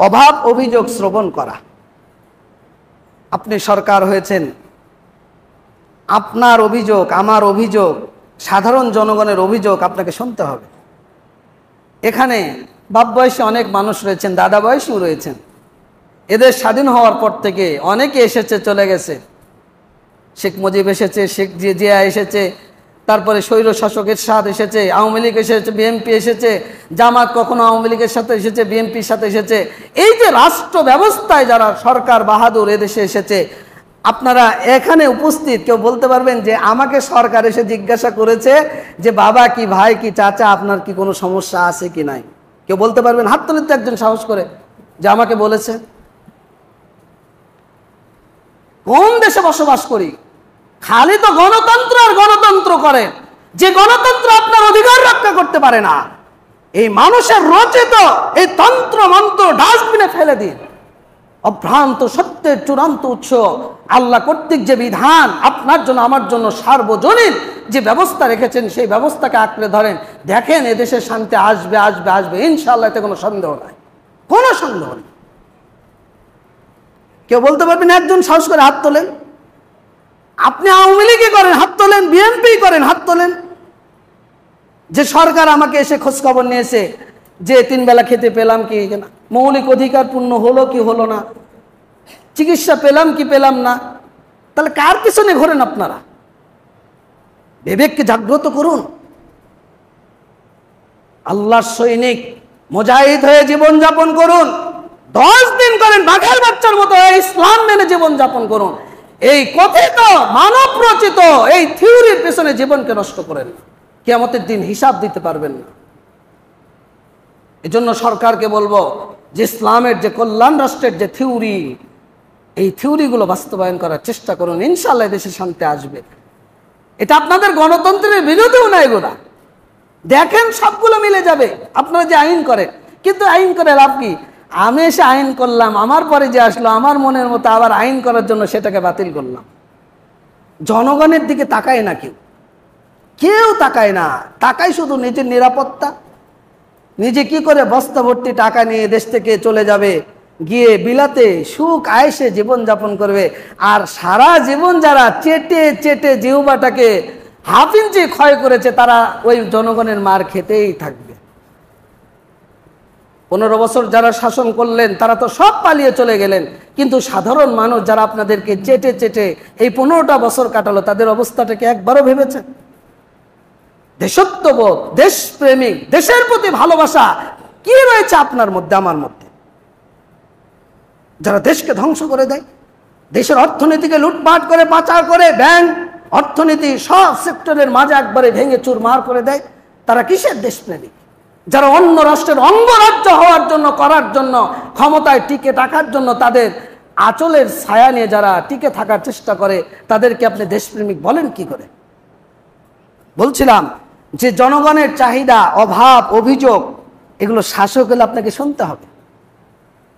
অভাব, অভিযোগ শ্রবণ করা। আপনি সরকার হয়েছেন, আপনার অভিযোগ, আমার অভিযোগ, সাধারণ জনগণের অভিযোগ আপনাকে শুনতে হবে। এখানে বাপ বয়সী অনেক মানুষ রয়েছেন, দাদা বয়সীও রয়েছেন। এদের স্বাধীন হওয়ার পর থেকে অনেকে এসেছে, চলে গেছে। শেখ মুজিব এসেছে, শেখ জিয়া এসেছে, তারপরে স্বৈর শাসক এরশাদ এসেছে, আওয়ামী লীগ এসেছে, বিএনপি এসেছে, জামাত কখনো আওয়ামী লীগের সাথে এসেছে, বিএনপির সাথে এসেছে। এই যে রাষ্ট্র ব্যবস্থায় যারা সরকার বাহাদুর এদেশে এসেছে, আপনারা এখানে উপস্থিত কেউ বলতে পারবেন যে আমাকে সরকার এসে জিজ্ঞাসা করেছে যে বাবা কি, ভাই কি, চাচা আপনার কি কোনো সমস্যা আছে কি নাই? কেউ বলতে পারবেন? হাত তুলে তো একজন সাহস করে যে আমাকে বলেছে। কোন দেশে বসবাস করি? খালি তো গণতন্ত্র আর গণতন্ত্র করে, যে গণতন্ত্র আপনার অধিকার রক্ষা করতে পারে না। এই মানুষের রচিত এই তন্ত্র মন্ত্র ডাস্টবিনে ফেলে দিন। অভ্রান্ত সত্যের চূড়ান্ত উৎস আল্লাহ কর্তৃক যে বিধান আপনার জন্য আমার জন্য সার্বজনীন যে ব্যবস্থা রেখেছেন, সেই ব্যবস্থাকে আঁকড়ে ধরেন। দেখেন এদেশে শান্তি আসবে, আসবে, আসবে, ইনশাআল্লাহ, এতে কোনো সন্দেহ নাই, কোনো সন্দেহ নেই। কেউ বলতে পারবেন? একজন সাহস করে হাত তোলেন। আপনি আওয়ামী লীগই করেন, হাত তোলেন, বিএনপি করেন, হাত তোলেন। যে সরকার আমাকে এসে খোঁজ খবর নিয়েছে যে 3 বেলা খেতে পেলাম কি না, মৌলিক অধিকার পূর্ণ হলো কি হলো না, চিকিৎসা পেলাম কি পেলাম না, তাহলে কার পিছনে ঘোরেন আপনারা? বিবেককে জাগ্রত করুন। আল্লাহর সৈনিক মুজাহিদ হয়ে জীবন যাপন করুন। 10 দিন করেন বাঘের বাচ্চার মতো ইসলাম মেনে জীবন যাপন করুন। এই কথিত মানব রচিত এই থিওরির পেছনে জীবনকে নষ্ট করেন, কিয়ামতের দিন হিসাব দিতে পারবেন না। এজন্য সরকারকে বলবো যে ইসলামের যে কল্যাণ রাষ্ট্রের যে থিওরি, এই থিওরিগুলো বাস্তবায়ন করার চেষ্টা করুন। ইনশাআল্লাহ দেশে শান্তি আসবে। এটা আপনাদের গণতন্ত্রের বিরোধীও না, এগুলা দেখেন সবগুলো মিলে যাবে। আপনারা যে আইন করেন, কিন্তু আইন করে লাভ কি? আমি এসে আইন করলাম, আমার পরে যে আসলো আমার মনের মতো আবার আইন করার জন্য সেটাকে বাতিল করলাম। জনগণের দিকে তাকায় না, কেউ তাকায় না। তাকায় শুধু নিজের নিরাপত্তা, নিজে কি করে বস্তা ভর্তি টাকা নিয়ে দেশ থেকে চলে যাবে, গিয়ে বিলাতে সুখ আয়েসে জীবন যাপন করবে। আর সারা জীবন যারা চেটে চেটে জিহ্বাটাকে হাফ ইঞ্চি ক্ষয় করেছে, তারা ওই জনগণের মার খেতেই থাকবে। 15 বছর যারা শাসন করলেন তারা তো সব পালিয়ে চলে গেলেন, কিন্তু সাধারণ মানুষ যারা আপনাদেরকে চেটে চেটে এই 15টা বছর কাটালো, তাদের অবস্থাটাকে একবারও ভেবেছেন? দেশত্ববোধ, দেশপ্রেমিক, দেশের প্রতি ভালোবাসা কি রয়েছে আপনার মধ্যে, আমার মধ্যে? যারা দেশকে ধ্বংস করে দেয়, দেশের অর্থনীতিকে লুটপাট করে, পাচার করে, ব্যাংক অর্থনীতি সব সেক্টরের মাঝে একবারে ভেঙে চুরমার করে দেয়, তারা কিসের দেশপ্রেমিক? যারা অন্য রাষ্ট্রের অঙ্গরাজ্য হওয়ার জন্য, করার জন্য, ক্ষমতায় টিকে থাকার জন্য তাদের আঁচলের ছায়া নিয়ে যারা টিকে থাকার চেষ্টা করে, তাদেরকে আপনি দেশপ্রেমিক বলেন কি করে? বলছিলাম যে জনগণের চাহিদা, অভাব, অভিযোগ, এগুলো শাসক হলে আপনাকে শুনতে হবে।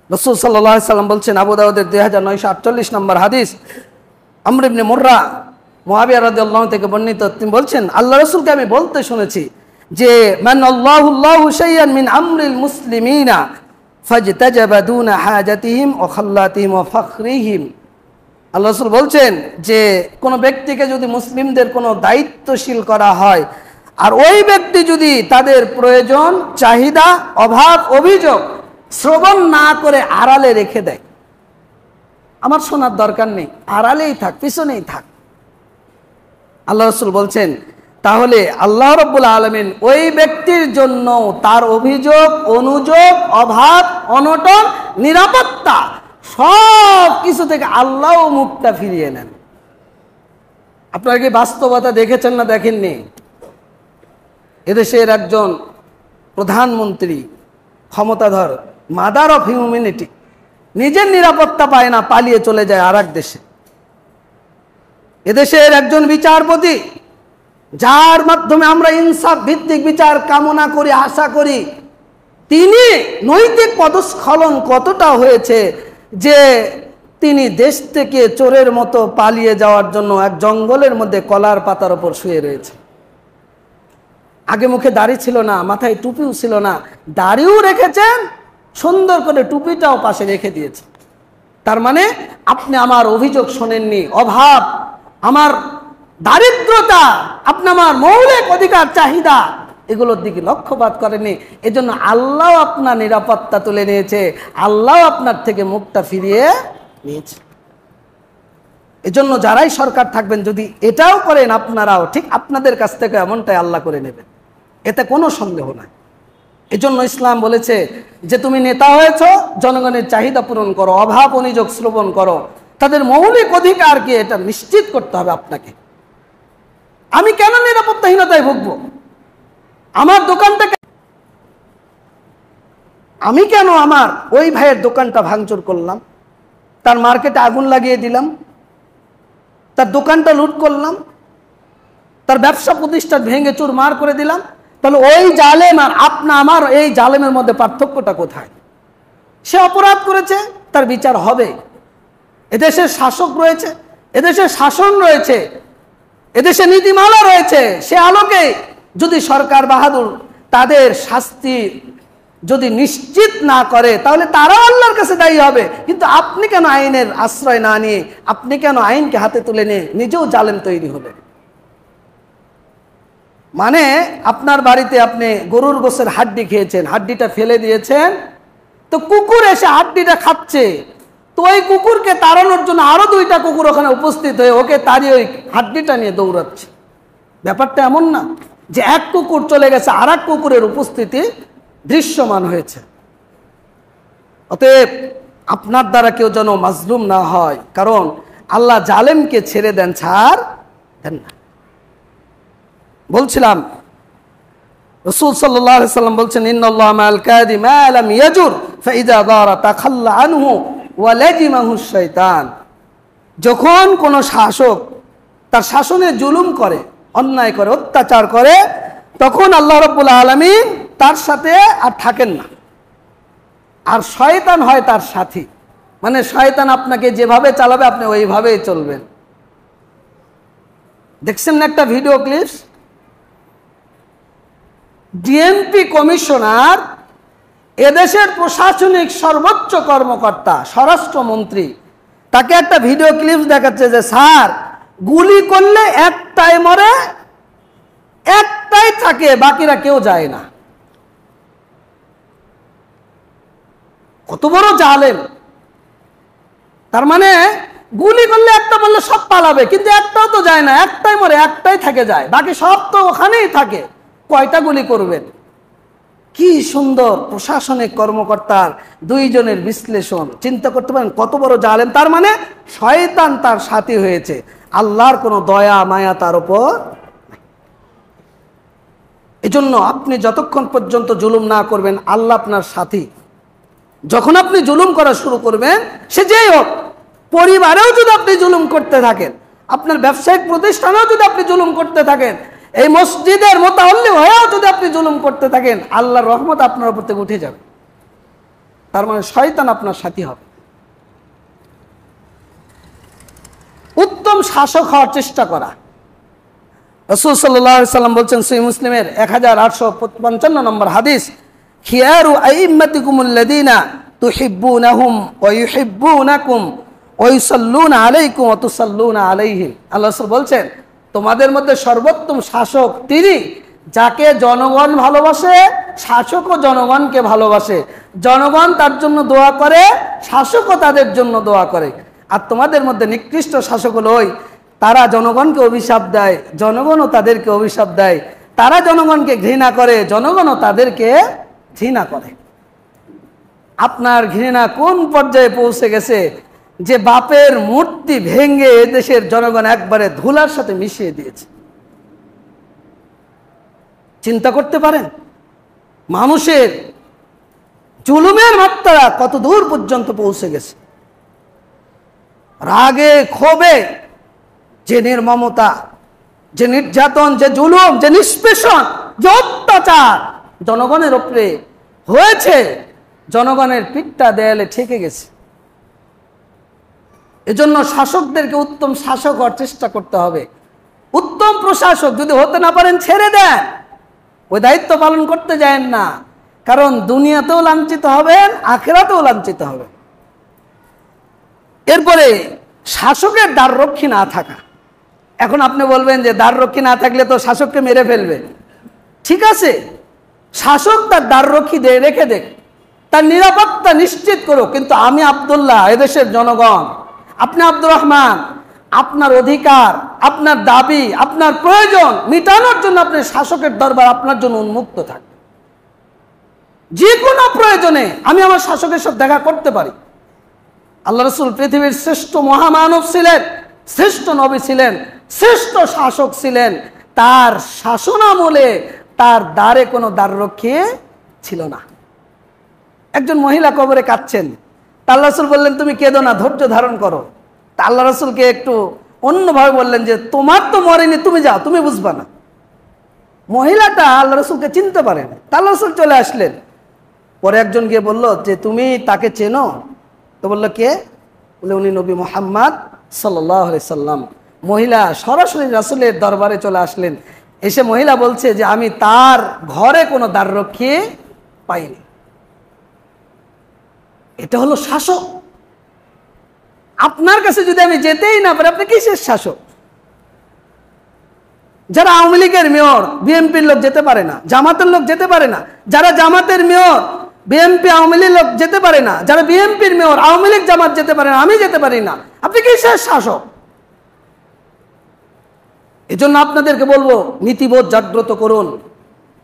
রাসূল সাল্লাল্লাহু আলাইহি সাল্লাম বলছেন, আবু দাউদের 2948 নম্বর হাদিস, আমর ইবনে মুররা মুআবিয়া রাদিয়াল্লাহু আনহু থেকে বর্ণিত, তিনি বলছেন, আল্লাহ রাসূলকে আমি বলতে শুনেছি যে মান আল্লাহু শাইয়ান মিন আমরিল মুসলিমিনা ফাজতাজাবা দুনা হাজাতিহিম ওয়া খাল্লাতিহিম ওয়া ফাখরিহিম। আল্লাহ রাসূল বলছেন যে কোন ব্যক্তিকে যদি মুসলিমদের কোনো দায়িত্বশীল করা হয়, আর ওই ব্যক্তি যদি তাদের প্রয়োজন, চাহিদা, অভাব, অভিযোগ শ্রবণ না করে আড়ালে রেখে দেয়, আমার শোনার দরকার নেই, আড়ালেই থাক, পিছনেই থাক, আল্লাহ রাসূল বলছেন, তাহলে আল্লাহ রাব্বুল আলামিন ওই ব্যক্তির জন্য তার অভিযোগ, অনুযোগ, অভাব, অনটন, নিরাপত্তা সব কিছু থেকে আল্লাহ মুখটা ফিরিয়ে নেন। আপনারা কি বাস্তবতা দেখেছেন না দেখেননি? এদেশের একজন প্রধানমন্ত্রী, ক্ষমতাধর, মাদার অফ হিউম্যানিটি, নিজের নিরাপত্তা পায় না, পালিয়ে চলে যায় আর এক দেশে। এদেশের একজন বিচারপতি, যার মাধ্যমে আমরা ইনসাফ ভিত্তিক বিচার কামনা করি, আশা করি, তিনি নৈতিক পদস্খলন কতটা হয়েছে যে তিনি দেশ থেকে চোরের মতো পালিয়ে যাওয়ার জন্য এক জঙ্গলের মধ্যে কলার পাতার উপর শুয়ে রয়েছে। আগে মুখে দাড়ি ছিল না, মাথায় টুপিও ছিল না, দাড়িও রেখেছেন, সুন্দর করে টুপিটাও পাশে রেখে দিয়েছে। তার মানে আপনি আমার অভিযোগ শোনেননি, অভাব, আমার দারিদ্রতা, আপনি আমার মৌলিক অধিকার, চাহিদা, এগুলোর দিকে লক্ষ্যপাত করেননি। এজন্য আল্লাহ আপনার নিরাপত্তা তুলে নিয়েছে, আল্লাহ আপনার থেকে মুখটা ফিরিয়ে নিয়েছে। এজন্য যারাই সরকার থাকবেন, যদি এটাও করেন আপনারাও ঠিক আপনাদের কাছ থেকে এমনটাই আল্লাহ করে নেবেন, এতে কোনো সন্দেহ নাই। এজন্য ইসলাম বলেছে যে তুমি নেতা হয়েছ, জনগণের চাহিদা পূরণ করো, অভাব অভিযোগ শ্রবণ করো, তাদের মৌলিক অধিকারকে এটা নিশ্চিত করতে হবে আপনাকে। আমি কেন নিরাপত্তাহীনতায় ভুগবো? আমার দোকানটা, আমি কেন আমার ওই ভাইয়ের দোকানটা ভাঙচুর করলাম, তার মার্কেটে আগুন লাগিয়ে দিলাম, তার দোকানটা লুট করলাম, তার ব্যবসা প্রতিষ্ঠান ভেঙে চুরমার করে দিলাম? তাহলে ওই জালেম আর আমার এই জালেমের মধ্যে পার্থক্যটা কোথায়? সে অপরাধ করেছে, তার বিচার হবে। এদেশের শাসক রয়েছে, এদেশের শাসন রয়েছে, এদেশে নীতিমালা রয়েছে, সে আলোকে যদি সরকার বাহাদুর তাদের শাস্তি যদি নিশ্চিত না করে, তাহলে তারাও আল্লাহর কাছে দায়ী হবে। কিন্তু আপনি কেন আইনের আশ্রয় না নিয়ে, আপনি কেন আইনকে হাতে তুলে নিয়ে নিজেও জালেম তৈরি হলেন? মানে আপনার বাড়িতে আপনি গরুর গোশের হাড্ডি খেয়েছেন, হাড্ডিটা ফেলে দিয়েছেন, তো তো কুকুর এসে হাড্ডিটা খাচ্ছে, তো ওই কুকুরকে তাড়ানোর জন্য আরো 2টা কুকুর ওখানে উপস্থিত হয়ে ওকে তাড়িয়ে ওই হাড্ডিটা নিয়ে দৌড়াচ্ছে। ব্যাপারটা এমন না যে এক কুকুর চলে গেছে, আর এক কুকুরের উপস্থিতি দৃশ্যমান হয়েছে। অতএব আপনার দ্বারা কেউ যেন মাজলুম না হয়, কারণ আল্লাহ জালেমকে ছেড়ে দেন, ছাড় দেন না। বলছিলাম রাসূল সাল্লাল্লাহু আলাইহি সাল্লাম বলছেন, ইন্নাল্লাহা মাআল কাদি মা লাম ইয়াজুর ফাইযা দারা তাখাল্লা আনহু ওয়া লাজিমাহু শাইতান। যখন কোনো শাসক তার শাসনে জুলুম করে, অন্যায় করে, অত্যাচার করে, তখন আল্লাহ রাব্বুল আলামিন তার সাথে আর থাকেন না, আর শয়তান হয় তার সাথী। মানে শয়তান আপনাকে যেভাবে চালাবে আপনি ওইভাবেই চলবেন। দেখছেন না একটা ভিডিও ক্লিপস, ডিএমপি কমিশনার, এদেশের প্রশাসনিক সর্বোচ্চ কর্মকর্তা, স্বরাষ্ট্রমন্ত্রী, তাকে একটা ভিডিও ক্লিপস দেখাচ্ছে যে স্যার গুলি করলে একটাই মরে, একটাই থাকে, বাকিরা কেউ যায় না। কত বড় জালেম! তার মানে গুলি করলে একটা বললে সব পালাবে, কিন্তু একটাও তো যায় না, একটাই মরে, একটাই থেকে যায়, বাকি সব তো ওখানেই থাকে। কয়টা গুলি করবেন? কি সুন্দর প্রশাসনিক কর্মকর্তার 2 জনের বিশ্লেষণ! চিন্তা করতে পারেন কত বড় জালেম। তার মানে শয়তান তার সাথী হয়েছে, আল্লাহর কোনো দয়া মায়া তার উপর। এজন্য আপনি যতক্ষণ পর্যন্ত জুলুম না করবেন, আল্লাহ আপনার সাথী। যখন আপনি জুলুম করা শুরু করবেন, সে যেই হোক, পরিবারেও যদি আপনি জুলুম করতে থাকেন, আপনার ব্যবসায়িক প্রতিষ্ঠানেও যদি আপনি জুলুম করতে থাকেন, এই মসজিদের মুতাআল্লিম হয়েও যদি আপনি জুলুম করতে থাকেন, আল্লাহর রহমত আপনার উপর থেকে উঠে যাবে। তার মানে শয়তান আপনার সাথী হবে। উত্তম শাসক হওয়ার চেষ্টা করা। রাসূল সাল্লাল্লাহু আলাইহি সাল্লাম বলছেন, সহিহ মুসলিমের 1855 নম্বর হাদিস, খিয়ারু আইম্মাতিকুমুল্লাযীনা তুহিব্বুনাহুম ওয়া ইউহিব্বুনাকুম ওয়া ইউসাল্লুনা আলাইকুম ওয়া তুসাল্লুনা আলাইহিম। আল্লাহ রাসূল বলছেন, তোমাদের মধ্যে সর্বোত্তম শাসক তিনি, যাকে জনগণ ভালোবাসে, শাসকও জনগণকে ভালোবাসে, জনগণ তার জন্য দোয়া করে, শাসকও তাদের জন্য দোয়া করে। আর তোমাদের মধ্যে নিকৃষ্ট শাসক হলো ওই, তারা জনগণকে অভিশাপ দেয়, জনগণও তাদেরকে অভিশাপ দেয়, তারা জনগণকে ঘৃণা করে, জনগণও তাদেরকে ঘৃণা করে। আপনার ঘৃণা কোন পর্যায়ে পৌঁছে গেছে যে বাপের মূর্তি ভেঙে এদেশের জনগণ একবারে ধুলার সাথে মিশিয়ে দিয়েছে? চিন্তা করতে পারেন মানুষের জুলুমের মাত্রা কত দূর পর্যন্ত পৌঁছে গেছে। রাগে ক্ষোভে যে নির্মমতা, যে নির্যাতন, যে জুলুম, যে নিষ্পেষণ, যে অত্যাচার জনগণের উপরে হয়েছে, জনগণের পিঠটা দেয়ালে ঠেকে গেছে। এজন্য শাসকদেরকে উত্তম শাসক হওয়ার চেষ্টা করতে হবে। উত্তম প্রশাসক যদি হতে না পারেন, ছেড়ে দেন, ওই দায়িত্ব পালন করতে যায়েন না, কারণ দুনিয়াতেও লাঞ্ছিত হবেন, আখিরাতেও লাঞ্ছিত হবেন। এরপরে শাসকের দ্বাররক্ষী না থাকা। এখন আপনি বলবেন যে দ্বাররক্ষী না থাকলে তো শাসককে মেরে ফেলবে। ঠিক আছে, শাসক তার দ্বাররক্ষী দিয়ে রেখে দেখ, তার নিরাপত্তা নিশ্চিত করো, কিন্তু আমি আব্দুল্লাহ, এদেশের জনগণ, আপনি আব্দুর রহমান, আপনার অধিকার, আপনার দাবি, আপনার প্রয়োজন মিটানোর জন্য আপনি শাসকের দরবার আপনার জন্য উন্মুক্ত থাকবে। যে কোনো প্রয়োজনে আমি আমার শাসকের সাথে দেখা করতে পারি। আল্লাহ রাসূল পৃথিবীর শ্রেষ্ঠ মহামানব ছিলেন, শ্রেষ্ঠ নবী ছিলেন, শ্রেষ্ঠ শাসক ছিলেন। তার শাসনামলে তার দ্বারে কোনো দ্বাররক্ষী ছিল না। একজন মহিলা কবরে কাঁদছেন, তা আল্লাহ রাসূল বললেন, তুমি কেঁদো না, ধৈর্য ধারণ করো। তা আল্লাহ রাসূলকে একটু অন্যভাবে বললেন যে তোমার তো মরেনি, তুমি যাও, তুমি বুঝবা না। মহিলাটা আল্লাহ রাসূলকে চিনতে পারেন। তা আল্লাহ রাসূল চলে আসলেন। পরে একজন গিয়ে বলল যে তুমি তাকে চেনো? তো বললো কে? বলে উনি নবী মুহাম্মদ সাল্লাল্লাহু আলাইহি সাল্লাম। মহিলা সরাসরি রাসূলের দরবারে চলে আসলেন। এসে মহিলা বলছে যে আমি তার ঘরে কোনো দ্বাররক্ষী পাইনি। এটা হলো শাসক। আপনার কাছে যদি আমি যেতেই না পারি, আপনি কিসের শাসক? যারা আওয়ামী লীগের মেয়র, বিএনপির লোক যেতে পারে না, জামাতের লোক যেতে পারে না, যারা জামাতের মেয়র বিএনপি আওয়ামী লীগ লোক যেতে পারে না, যারা বিএনপির মেয়র আওয়ামী লীগ জামাত যেতে পারে না, আমি যেতে পারি না, আপনি কিসের শাসক? এজন্য আপনাদেরকে বলবো, নীতিবোধ জাগ্রত করুন,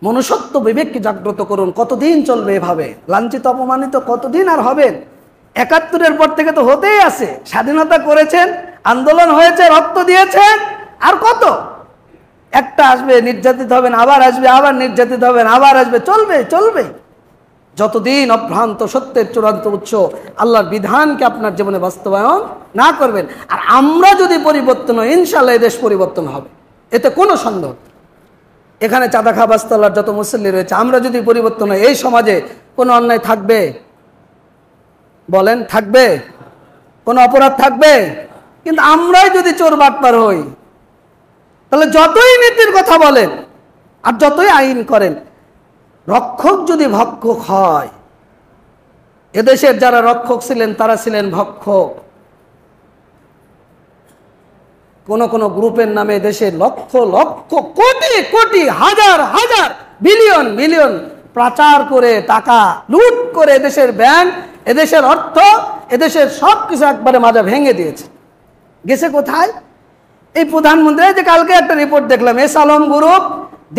মনুষ্যত্ব বিবেককে জাগ্রত করুন। কতদিন চলবে এভাবে? লাঞ্ছিত অপমানিত কতদিন আর হবেন? ৭১-এর পর থেকে তো হতেই আছে। স্বাধীনতা করেছেন, আন্দোলন হয়েছে, রক্ত দিয়েছেন, আর কত? একটা আসবে, নির্যাতিত হবেন, আবার আসবে, আবার নির্যাতিত হবেন, আবার আসবে, চলবে চলবে যতদিন অভ্রান্ত সত্যের চূড়ান্ত উৎস আল্লাহর বিধানকে আপনার জীবনে বাস্তবায়ন না করবেন। আর আমরা যদি পরিবর্তন হই, ইনশাআল্লাহ এই দেশ পরিবর্তন হবে, এতে কোনো সন্দেহ। এখানে চাঁদা খাবাস্তলার যত মুসল্লি রয়েছে, আমরা যদি পরিবর্তন হই, এই সমাজে কোনো অন্যায় থাকবে? বলেন, থাকবে? কোনো অপরাধ থাকবে? কিন্তু আমরাই যদি চোর বাটপার হই, তাহলে যতই নীতির কথা বলেন আর যতই আইন করেন, রক্ষক যদি ভক্ষক হয়, এদেশের যারা রক্ষক ছিলেন তারা ছিলেন ভক্ষক। কোন কোন গ্রুপের নামে দেশে লক্ষ লক্ষ কোটি কোটি হাজার হাজার বিলিয়ন বিলিয়ন পাচার করে, টাকা লুট করে এদেশের ব্যাংক, এদেশের অর্থ, এদেশের সব কিছু একবারে মাজা ভেঙে দিয়েছে। গেছে কোথায়? এই প্রধানমন্ত্রী যে কালকে একটা রিপোর্ট দেখলাম, এস আলম গ্রুপ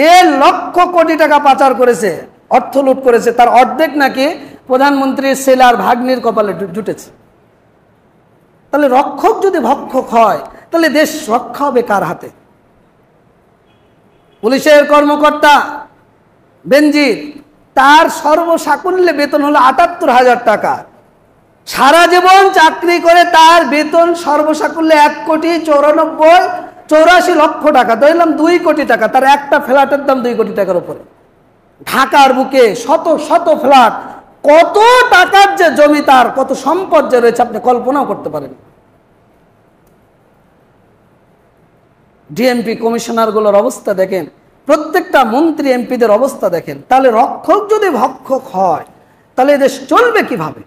১.৫ লক্ষ কোটি টাকা পাচার করেছে, অর্থ লুট করেছে, তার অর্ধেক নাকি প্রধানমন্ত্রীর ছেলে আর ভাগ্নির কপালে জুটেছে। তাহলে রক্ষক যদি ভক্ষক হয়, তাহলে দেশ রক্ষা হবে কার হাতে? পুলিশের কর্মকর্তা বেনজির, তার সর্বসাকুল্যে বেতন হলো ৭৮,০০০ টাকা। সারা জীবন চাকরি করে তার বেতন সর্বসাকুল্যে ১,94,84,00,০০০ টাকা, ধরলাম ২ কোটি টাকা। তার একটা ফ্ল্যাটের দাম ২ কোটি টাকার উপরে। ঢাকার বুকে শত শত ফ্ল্যাট, কত টাকার যে জমি, তার কত সম্পদ যে রয়েছে, আপনি কল্পনাও করতে পারেন। ডিএমপি কমিশনারগুলোর অবস্থা দেখেন, প্রত্যেকটা মন্ত্রী এমপিদের অবস্থা দেখেন। তাহলে রক্ষক যদি ভক্ষক হয়, তাহলে দেশ চলবে কিভাবে?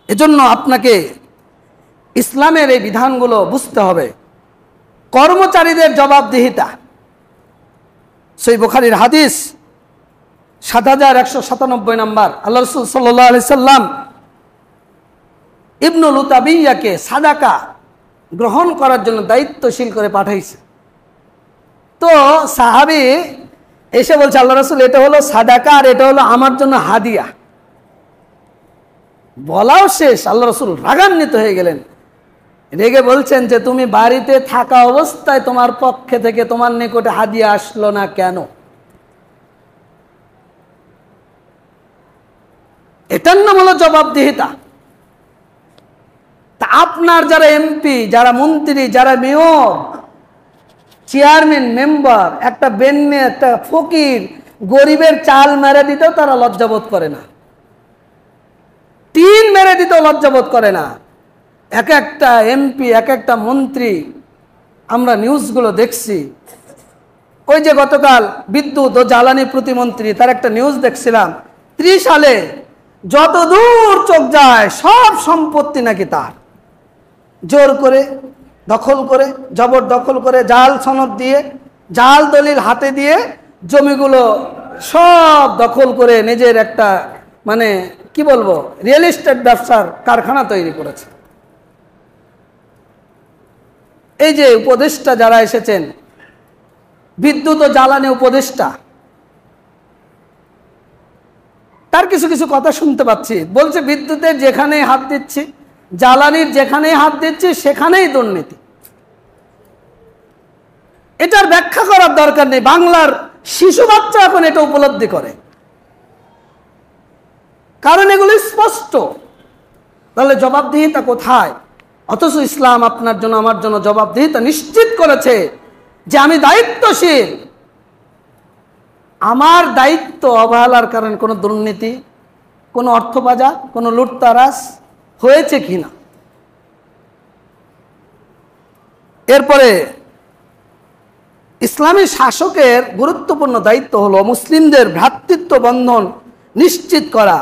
এজন্য আপনাকে ইসলামের এই বিধানগুলো বুঝতে হবে। কর্মচারীদের জবাবদিহিতা, সহিহ বুখারীর হাদিস ৭১৯৭ নম্বর, আল্লাহ রাসূল সাল্লাল্লাহু আলাইহি সাল্লাম ইবনে লুতাবিয়াকে সাদাকা গ্রহণ করার জন্য দায়িত্বশীল করে পাঠাইছে। তো সাহাবী এসে বলছে, আল্লাহ রাসূল, এটা হলো সাদাকা আর এটা হলো আমার জন্য হাদিয়া। বলাও শেষ, আল্লাহ রাসূল রাগান্বিত হয়ে গেলেন, রেগে বলছেন যে তুমি বাড়িতে থাকা অবস্থায় তোমার পক্ষে থেকে তোমার নিকটে হাদিয়া আসলো না কেন? এটার নাম হলো জবাবদিহিতা। তা আপনার যারা এমপি, যারা মন্ত্রী, যারা মেয়র, চেয়ারম্যান, মেম্বার, একটা বেন্নে, একটা ফকির, গরিবের চাল মেরে দিতেও তারা লজ্জাবোধ করে না, টিন মেরে দিতেও লজ্জাবোধ করে না। এক একটা এমপি, এক একটা মন্ত্রী, আমরা নিউজগুলো দেখছি। ওই যে গতকাল বিদ্যুৎ ও জ্বালানি প্রতিমন্ত্রী, তার একটা নিউজ দেখছিলাম, ৩০ সালে যত দূর চোখ যায় সব সম্পত্তি নাকি তার, জোর করে দখল করে, জবরদখল করে, জাল সনদ দিয়ে, জাল দলিল হাতে দিয়ে জমিগুলো সব দখল করে নিজের একটা, মানে কি বলবো, রিয়েল এস্টেট ব্যবসার কারখানা তৈরি করেছে। এই যে উপদেষ্টা যারা এসেছেন, বিদ্যুৎ ও জ্বালানি উপদেষ্টা, তার কিছু কিছু কথা শুনতে পাচ্ছি। বলছে বিদ্যুতের যেখানে হাত দিচ্ছি, জ্বালানির যেখানে হাত দিচ্ছি, সেখানেই দুর্নীতি। এটার ব্যাখ্যা করার দরকার নেই, বাংলার শিশু বাচ্চা এখন এটা উপলব্ধি করে, কারণ এগুলো স্পষ্ট। তাহলে জবাবদিহিতা কোথায়? অথচ ইসলাম আপনার জন্য, আমার জন্য জবাবদিহিতা নিশ্চিত করেছে যে আমি দায়িত্বশীল, আমার দায়িত্ব অবহেলার কারণে কোনো দুর্নীতি, কোনো অর্থবাজার, কোনো লুটতারাজ হয়েছে কিনা। এরপরে ইসলামী শাসকের গুরুত্বপূর্ণ দায়িত্ব হলো মুসলিমদের ভ্রাতৃত্ব বন্ধন নিশ্চিত করা,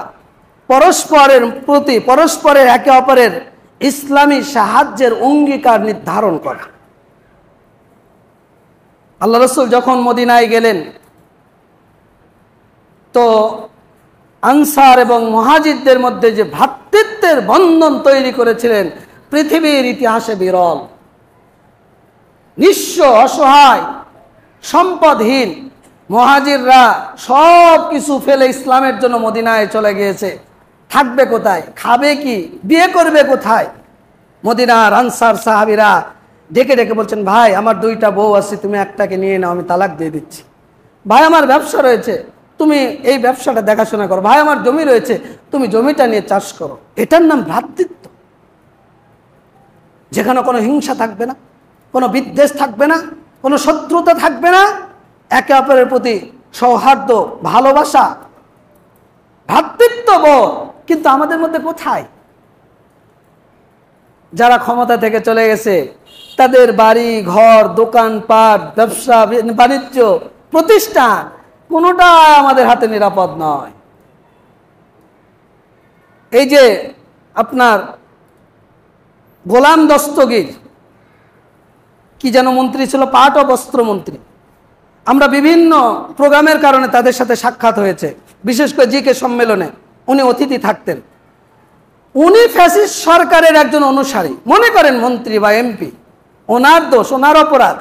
পরস্পরের প্রতি, পরস্পরের একে অপরের ইসলামী সাহায্যের অঙ্গীকার নির্ধারণ করা। আল্লাহ রাসূল যখন মদিনায় গেলেন, তো আনসার এবং মুহাজিরদের মধ্যে যে ভ্রাতৃত্বের বন্ধন তৈরি করেছিলেন পৃথিবীর ইতিহাসে বিরল। নিঃস্ব, অসহায়, সম্পদহীন মুহাজিররা সব কিছু ফেলে ইসলামের জন্য মদিনায় চলে গিয়েছে। থাকবে কোথায়, খাবে কি, বিয়ে করবে কোথায়? মদিনার আনসার সাহাবীরা ডেকে ডেকে বলছেন, ভাই আমার 2টা বউ আছে, তুমি একটাকে নিয়ে নাও, আমি তালাক দিয়ে দিচ্ছি। ভাই আমার ব্যবসা রয়েছে, তুমি এই ব্যবসাটা দেখাশোনা করো। ভাই আমার জমি রয়েছে, তুমি জমিটা নিয়ে চাষ করো। এটার নাম ভ্রাতৃত্ব, যেখানে কোনো হিংসা থাকবে না, কোনো বিদ্বেষ থাকবে না, কোনো শত্রুতা থাকবে না, একে অপরের প্রতি সৌহার্দ্য, ভালোবাসা, ভ্রাতৃত্ববোধ। কিন্তু আমাদের মধ্যে কোথায়? যারা ক্ষমতা থেকে চলে গেছে তাদের বাড়ি ঘর, দোকানপাট, ব্যবসা বাণিজ্য, প্রতিষ্ঠান কোনোটা আমাদের হাতে নিরাপদ নয়। এই যে আপনার গোলাম দস্তগীর কি যেন মন্ত্রী ছিল, পাট ও বস্ত্র মন্ত্রী, আমরা বিভিন্ন প্রোগ্রামের কারণে তাদের সাথে সাক্ষাৎ হয়েছে, বিশেষ করে জিকে সম্মেলনে উনি অতিথি থাকতেন। উনি ফ্যাসিস্ট সরকারের একজন অনুসারী, মনে করেন মন্ত্রী বা এমপি, ওনার দোষ, ওনার অপরাধ,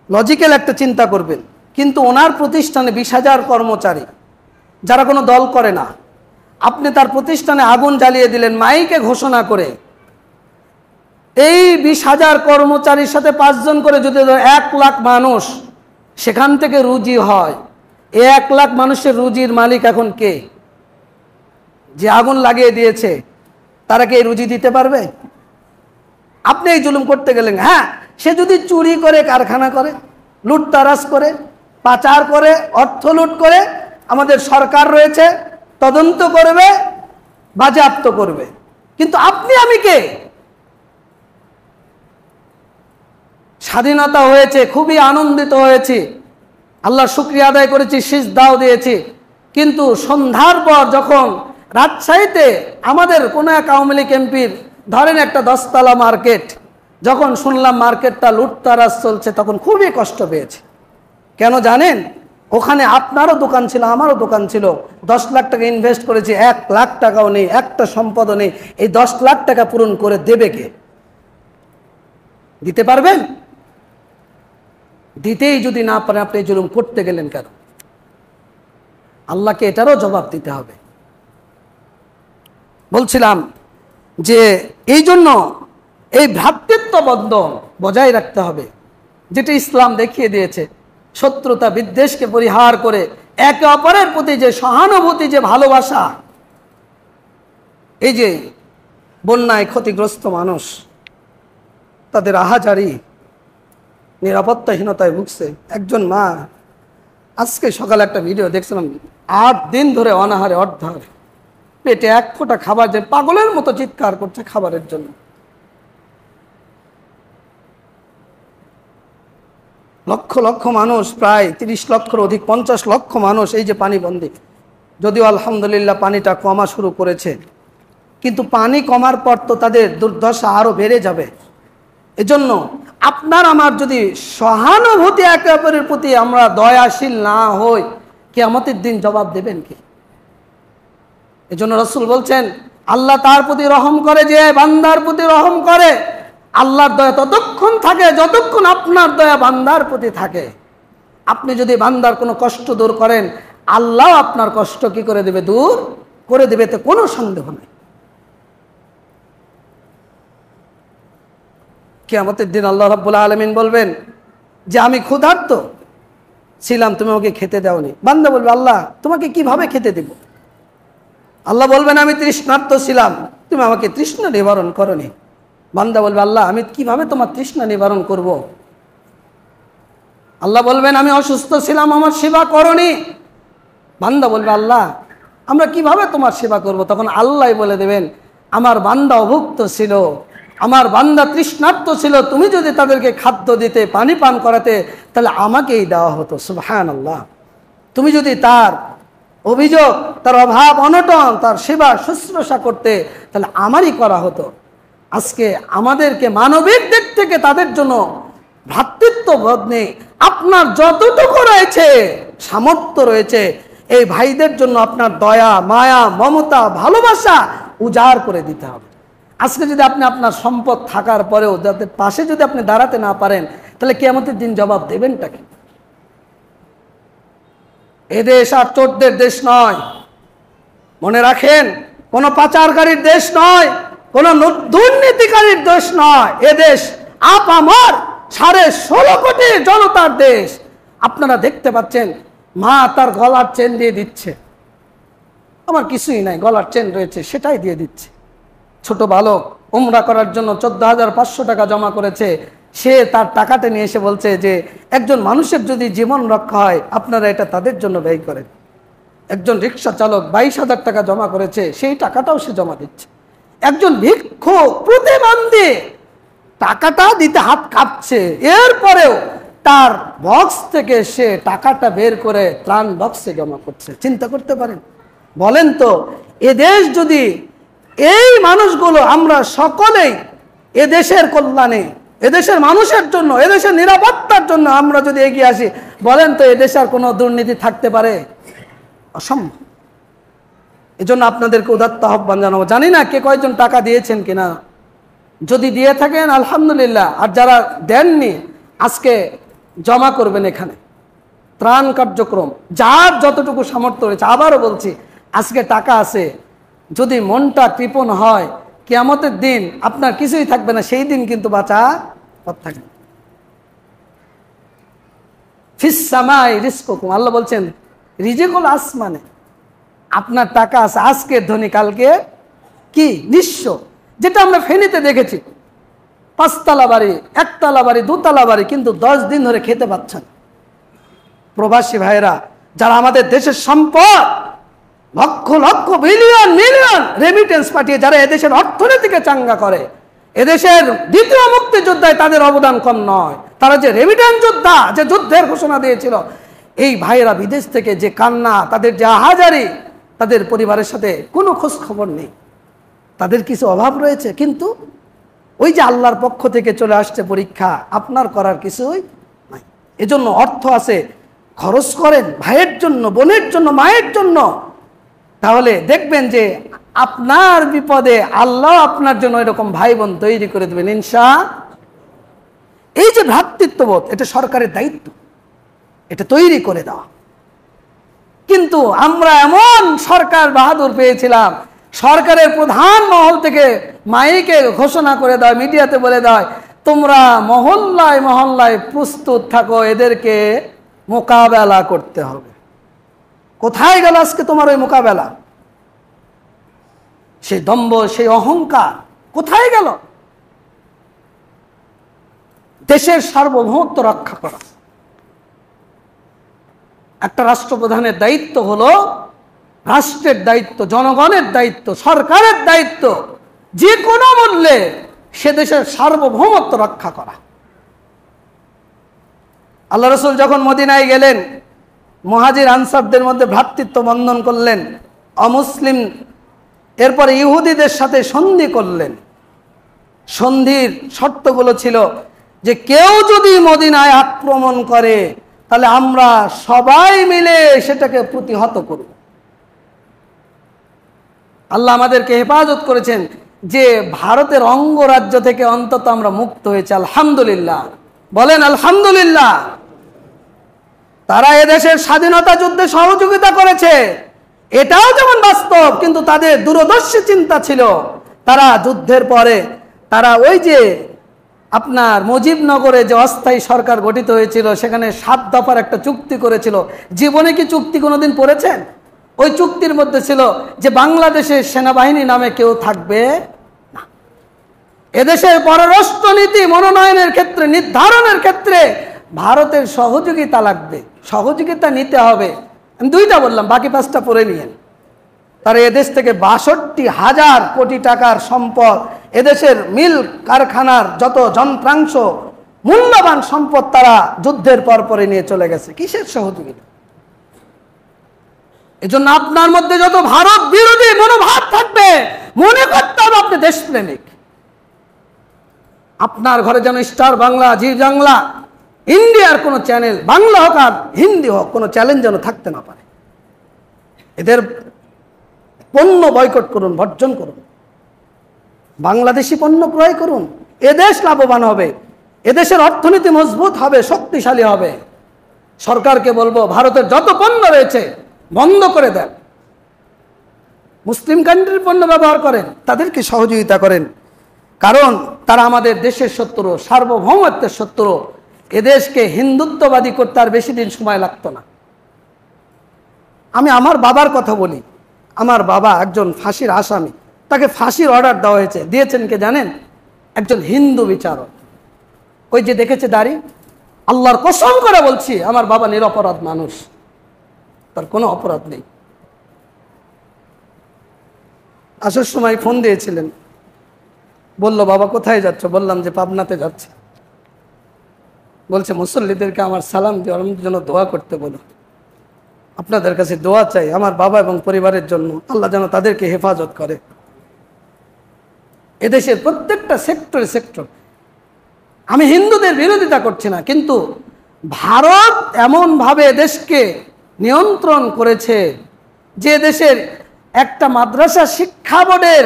লজিক্যাল একটা চিন্তা করবেন। কিন্তু ওনার প্রতিষ্ঠানে 20,000 কর্মচারী যারা কোনো দল করে না, আপনি তার প্রতিষ্ঠানে আগুন জ্বালিয়ে দিলেন মাইকে ঘোষণা করে। এই 20,000 কর্মচারীর সাথে 5 জন করে যদি 1 লাখ মানুষ সেখান থেকে রুজি হয়, এই 1 লাখ মানুষের রুজির মালিক এখন কে? যে আগুন লাগিয়ে দিয়েছে তারা কি এই রুজি দিতে পারবে? আপনি এই জুলুম করতে গেলেন। হ্যাঁ, সে যদি চুরি করে, কারখানা করে, লুটতারাজ করে, পাচার করে, অর্থ লুট করে, আমাদের সরকার রয়েছে, তদন্ত করবে, বাজেয়াপ্ত করবে। কিন্তু আপনি আমি কে? স্বাধীনতা হয়েছে, খুবই আনন্দিত হয়েছি, আল্লাহর শুকরিয়া আদায় করেছি, সিজদাও দিয়েছি। কিন্তু সন্ধ্যার পর যখন রাজশাহীতে আমাদের কোনো এক আওয়ামী লীগ এমপির ধরেন একটা 10 তলা মার্কেট, যখন শুনলাম মার্কেটটা লুটতারাজ চলছে, তখন খুবই কষ্ট পেয়েছি। কেন জানেন? ওখানে আপনারও দোকান ছিল, আমারও দোকান ছিল, 10 লাখ টাকা ইনভেস্ট করেছি, 1 লাখ টাকাও নেই, একটা সম্পদও নেই। এই 10 লাখ টাকা পূরণ করে দেবে কে? দিতে পারবেন? দিতেই যদি না পারেন, আপনি জুলুম করতে গেলেন কেন? আল্লাহকে এটারও জবাব দিতে হবে। বলছিলাম যে এই জন্য এই ভ্রাতৃত্ব বন্ধন বজায় রাখতে হবে, যেটা ইসলাম দেখিয়ে দিয়েছে। শত্রুতা বিদ্বেষকে পরিহার করে একে অপরের প্রতি যে সহানুভূতি, যে ভালোবাসা। এই যে বন্যায় ক্ষতিগ্রস্ত মানুষ, তাদের আহাজারি, নিরাপত্তাহীনতায় ভুগছে। একজন মা, আজকে সকালে একটা ভিডিও দেখছিলাম, 8 দিন ধরে অনাহারে, অর্ধাহারে, পেটে 1 ফোঁটা খাবার, যে পাগলের মতো চিৎকার করছে খাবারের জন্য। লক্ষ লক্ষ মানুষ, প্রায় 30 লক্ষের অধিক, 50 লক্ষ মানুষ এই যে পানিবন্দী। যদিও আলহামদুলিল্লাহ পানিটা কমা শুরু করেছে, কিন্তু পানি কমার পর তো তাদের দুর্দশা আরো বেড়ে যাবে। এজন্য আপনার আমার যদি সহানুভূতি একে অপরের প্রতি আমরা দয়াশীল না হই, কিয়ামতের দিন জবাব দেবেন কে? এজন্য রাসূল বলছেন, আল্লাহ তার প্রতি রহম করে, যে বান্দার প্রতি রহম করে, আল্লাহর দয়া ততক্ষণ থাকে যতক্ষণ আপনার দয়া বান্দার প্রতি থাকে। আপনি যদি বান্দার কোনো কষ্ট দূর করেন, আল্লাহ আপনার কষ্ট কি করে দেবে? দূর করে দেবে, তো কোনো সন্দেহ নেই। কিয়ামতের দিন আল্লাহ রাব্বুল আলামিন বলবেন যে আমি ক্ষুধার্ত ছিলাম, তুমি আমাকে খেতে দাওনি। বান্দা বলবে, আল্লাহ তোমাকে কিভাবে খেতে দেব? আল্লাহ বলবেন, আমি তৃষ্ণার্ত ছিলাম, তুমি আমাকে তৃষ্ণা নিবারণ করনি। বান্দা বলবে, আল্লাহ আমি কিভাবে তোমার তৃষ্ণা নিবারণ করব? আল্লাহ বলবেন, আমি অসুস্থ ছিলাম, আমার সেবা করনি। বান্দা বলবে, আল্লাহ আমরা কিভাবে তোমার সেবা করব? তখন আল্লাহ বলে দেবেন, আমার বান্দা অভুক্ত ছিল, আমার বান্দা তৃষ্ণার্ত ছিল, তুমি যদি তাদেরকে খাদ্য দিতে, পানি পান করাতে, তাহলে আমাকেই দেওয়া হতো। সুবহানাল্লাহ। তুমি যদি তার অভিযোগ, তার অভাব অনটন, তার সেবা শুশ্রূষা করতে, তাহলে আমারই করা হতো। আজকে আমাদেরকে মানবিক দিক থেকে তাদের জন্য ভ্রাতৃত্ববোধ নেই। আপনার যতটুকু রয়েছে, সামর্থ্য রয়েছে, এই ভাইদের জন্য আপনার দয়া, মায়া, মমতা, ভালোবাসা উজাড় করে দিতে হবে। আজকে যদি আপনি আপনার সম্পদ থাকার পরেও যাদের পাশে যদি আপনি দাঁড়াতে না পারেন, তাহলে কিয়ামতের দিন জবাব দেবেনটা কি? এদেশ আর চোরদের দেশ নয়, মনে রাখেন। কোন পাচারকারীর দেশ নয়, কোন দুর্নীতিকারীর দেশ নয়। এদেশ আপামর 16.5 কোটি জনতার দেশ। আপনারা দেখতে পাচ্ছেন, মা তার গলার চেন দিয়ে দিচ্ছে, আমার কিছুই নাই, গলার চেন রয়েছে সেটাই দিয়ে দিচ্ছে। ছোট বালক উমরা করার জন্য 14,500 টাকা জমা করেছে, সে তার টাকাটা নিয়ে এসে বলছে যে একজন মানুষের যদি জীবন রক্ষা হয় আপনারা এটা তাদের জন্য ব্যয় করেন। একজন রিক্সা চালক 22,000 টাকা জমা করেছে, সেই টাকাটাও সে জমা দিচ্ছে। একজন ভিক্ষুক প্রতিবন্ধী টাকাটা দিতে হাত কাঁপছে, এরপরেও তার বক্স থেকে সে টাকাটা বের করে ত্রাণ বক্সে জমা করছে। চিন্তা করতে পারেন? বলেন তো, এদেশ যদি এই মানুষগুলো আমরা সকলেই এদেশের কল্যাণে, এদেশের মানুষের জন্য, এদেশের নিরাপত্তার জন্য আমরা যদি এগিয়ে আসি, বলেন তো এদেশে আর কোনো দুর্নীতি থাকতে পারে? অসম্ভব। এজন্য আপনাদেরকে উদাত্ত আহ্বান জানাবো। জানি না কে কয়জন টাকা দিয়েছেন কিনা, যদি দিয়ে থাকেন আলহামদুলিল্লাহ, আর যারা দেননি আজকে জমা করবেন এখানে ত্রাণ কার্যক্রম, যার যতটুকু সামর্থ্য রয়েছে। আবারও বলছি, আজকে টাকা আছে, যদি মনটা কৃপণ হয়, কিয়ামতের দিন আপনার কিছুই থাকবে না, সেই দিন কিন্তু বাঁচা পথ থাকবে। ফিস সামাই রিজকুকুম, আল্লাহ বলছেন রিজিক হলো আসমানে। আপনার টাকা আছে, আজকের ধনী কালকে কি নিঃস্ব। যেটা আমরা ফেনীতে দেখেছি, 5 তলা বাড়ি, 1 তলা বাড়ি, 2 তলা বাড়ি, কিন্তু 10 দিন ধরে খেতে পাচ্ছেন। প্রবাসী ভাইরা যারা আমাদের দেশের সম্পদ lakh lakh billion million remittance পাঠিয়ে যারা এদেশের অর্থনীতিকে চাঙ্গা করে, এদেশের দ্বিতীয় মুক্তিযোদ্ধায় তাদের অবদান কম নয়। তারা যে রেমিটেন্স যোদ্ধা, যে যুদ্ধের ঘোষণা দিয়েছিল, এই ভাইয়েরা বিদেশ থেকে যে কান্না, তাদের যে আহাজারি, তাদের পরিবারের সাথে কোনো খোঁজ খবর নেই, তাদের কিছু অভাব রয়েছে, কিন্তু ওই যে আল্লাহর পক্ষ থেকে চলে আসছে পরীক্ষা, আপনার করার কিছুই নাই। এজন্য অর্থ আছে, খরচ করেন ভাইয়ের জন্য, বোনের জন্য, মায়ের জন্য, তাহলে দেখবেন যে আপনার বিপদে আল্লাহ আপনার জন্য এরকম ভাই বোন তৈরি করে দেবেন ইনশাআল্লাহ। এই যে ভ্রাতৃত্ববোধ, এটা সরকারের দায়িত্ব, এটা তৈরি করে দেওয়া। কিন্তু আমরা এমন সরকার বাহাদুর পেয়েছিলাম, সরকারের প্রধান মহল থেকে মাইকে ঘোষণা করে দেয়, মিডিয়াতে বলে দেয়, তোমরা মহল্লায় মহল্লায় প্রস্তুত থাকো, এদেরকে মোকাবেলা করতে হবে। কোথায় গেল আজকে তোমার ওই মোকাবেলা? সেই দম্ভ, সেই অহংকার কোথায় গেল? দেশের সার্বভৌমত্ব রক্ষা করা একটা রাষ্ট্রপ্রধানের দায়িত্ব, হলো রাষ্ট্রের দায়িত্ব, জনগণের দায়িত্ব, সরকারের দায়িত্ব, যে কোনো মূল্যে সে দেশের সার্বভৌমত্ব রক্ষা করা। আল্লাহ রসুল যখন মদিনায় গেলেন, মুহাজির আনসারদের মধ্যে ভ্রাতৃত্ব বন্ধন করলেন, অমুসলিম এরপরে ইহুদিদের সাথে সন্ধি করলেন। সন্ধির শর্তগুলো ছিল যে কেউ যদি মদিনায় আক্রমণ করে তাহলে আমরা সবাই মিলে সেটাকে প্রতিহত করব। আল্লাহ আমাদেরকে হেফাজত করেছেন যে ভারতের অঙ্গরাজ্য থেকে অন্তত আমরা মুক্ত হয়েছি, আলহামদুলিল্লাহ। বলেন আলহামদুলিল্লাহ। তারা এদেশের স্বাধীনতা যুদ্ধে সহযোগিতা করেছে, এটাও যেমন বাস্তব, কিন্তু তাদের দূরদর্শী চিন্তা ছিল। তারা যুদ্ধের পরে তারা ওই যে আপনার মুজিবনগরে যে অস্থায়ী সরকার গঠিত হয়েছিল, সেখানে 7 দফার একটা চুক্তি করেছিল। জীবনে কি চুক্তি কোনোদিন পড়েছেন? ওই চুক্তির মধ্যে ছিল যে বাংলাদেশের সেনাবাহিনী নামে কেউ থাকবে না। এদেশের পররাষ্ট্রনীতি মনোনয়নের ক্ষেত্রে, নির্ধারণের ক্ষেত্রে ভারতের সহযোগিতা লাগবে, সহযোগিতা নিতে হবে। আমি 2টা বললাম, বাকি 5টা পড়ে নিয়েন। তারা এদেশ থেকে 62,000 কোটি টাকার সম্পদ, এদেশের মিল কারখানার যত যন্ত্রাংশ, মূল্যবান সম্পদ তারা যুদ্ধের পর পরে নিয়ে চলে গেছে। কিসের সহযোগিতা? এজন্য আপনার মধ্যে যত ভারত বিরোধী মনোভাব থাকবে, মনে করতে হবে আপনি দেশপ্রেমিক। আপনার ঘরে যেন স্টার বাংলা, জি বাংলা, ইন্ডিয়ার কোনো চ্যানেল, বাংলা হোক আর হিন্দি হোক, কোনো চ্যালেঞ্জ যেন থাকতে না পারে। এদের পণ্য বয়কট করুন, বর্জন করুন, বাংলাদেশি পণ্য ক্রয় করুন। এদেশ লাভবান হবে, এদেশের অর্থনীতি মজবুত হবে, শক্তিশালী হবে। সরকারকে বলবো ভারতের যত পণ্য রয়েছে বন্ধ করে দেন, মুসলিম কান্ট্রির পণ্য ব্যবহার করেন, তাদেরকে সহযোগিতা করেন। কারণ তারা আমাদের দেশের শত্রু, সার্বভৌমত্বের শত্রু। এদেশকে হিন্দুত্ববাদী করতে আর বেশি দিন সময় লাগতো না। আমি আমার বাবার কথা বলি। আমার বাবা একজন ফাঁসির আসামি, তাকে ফাঁসির অর্ডার দেওয়া হয়েছে। দিয়েছেন কে জানেন? একজন হিন্দু বিচারক। ওই যে দেখেছে দাড়ি, আল্লাহর কসম করে বলছি আমার বাবা নিরপরাধ মানুষ, তার কোনো অপরাধ নেই। আসার সময় ফোন দিয়েছিলেন, বলল বাবা কোথায় যাচ্ছ? বললাম যে পাবনাতে যাচ্ছে। বলছে মুসল্লিদেরকে আমার সালাম দিয়ে আমার জন্য দোয়া করতে বলো, আপনাদের কাছে দোয়া চাই আমার বাবা এবং পরিবারের জন্য, আল্লাহ যেন তাদেরকে হেফাজত করে। এদেশের প্রত্যেকটা সেক্টর, আমি হিন্দুদের বিরোধিতা করছি না, কিন্তু ভারত এমনভাবে দেশকে নিয়ন্ত্রণ করেছে যে দেশের একটা মাদ্রাসা শিক্ষা বোর্ডের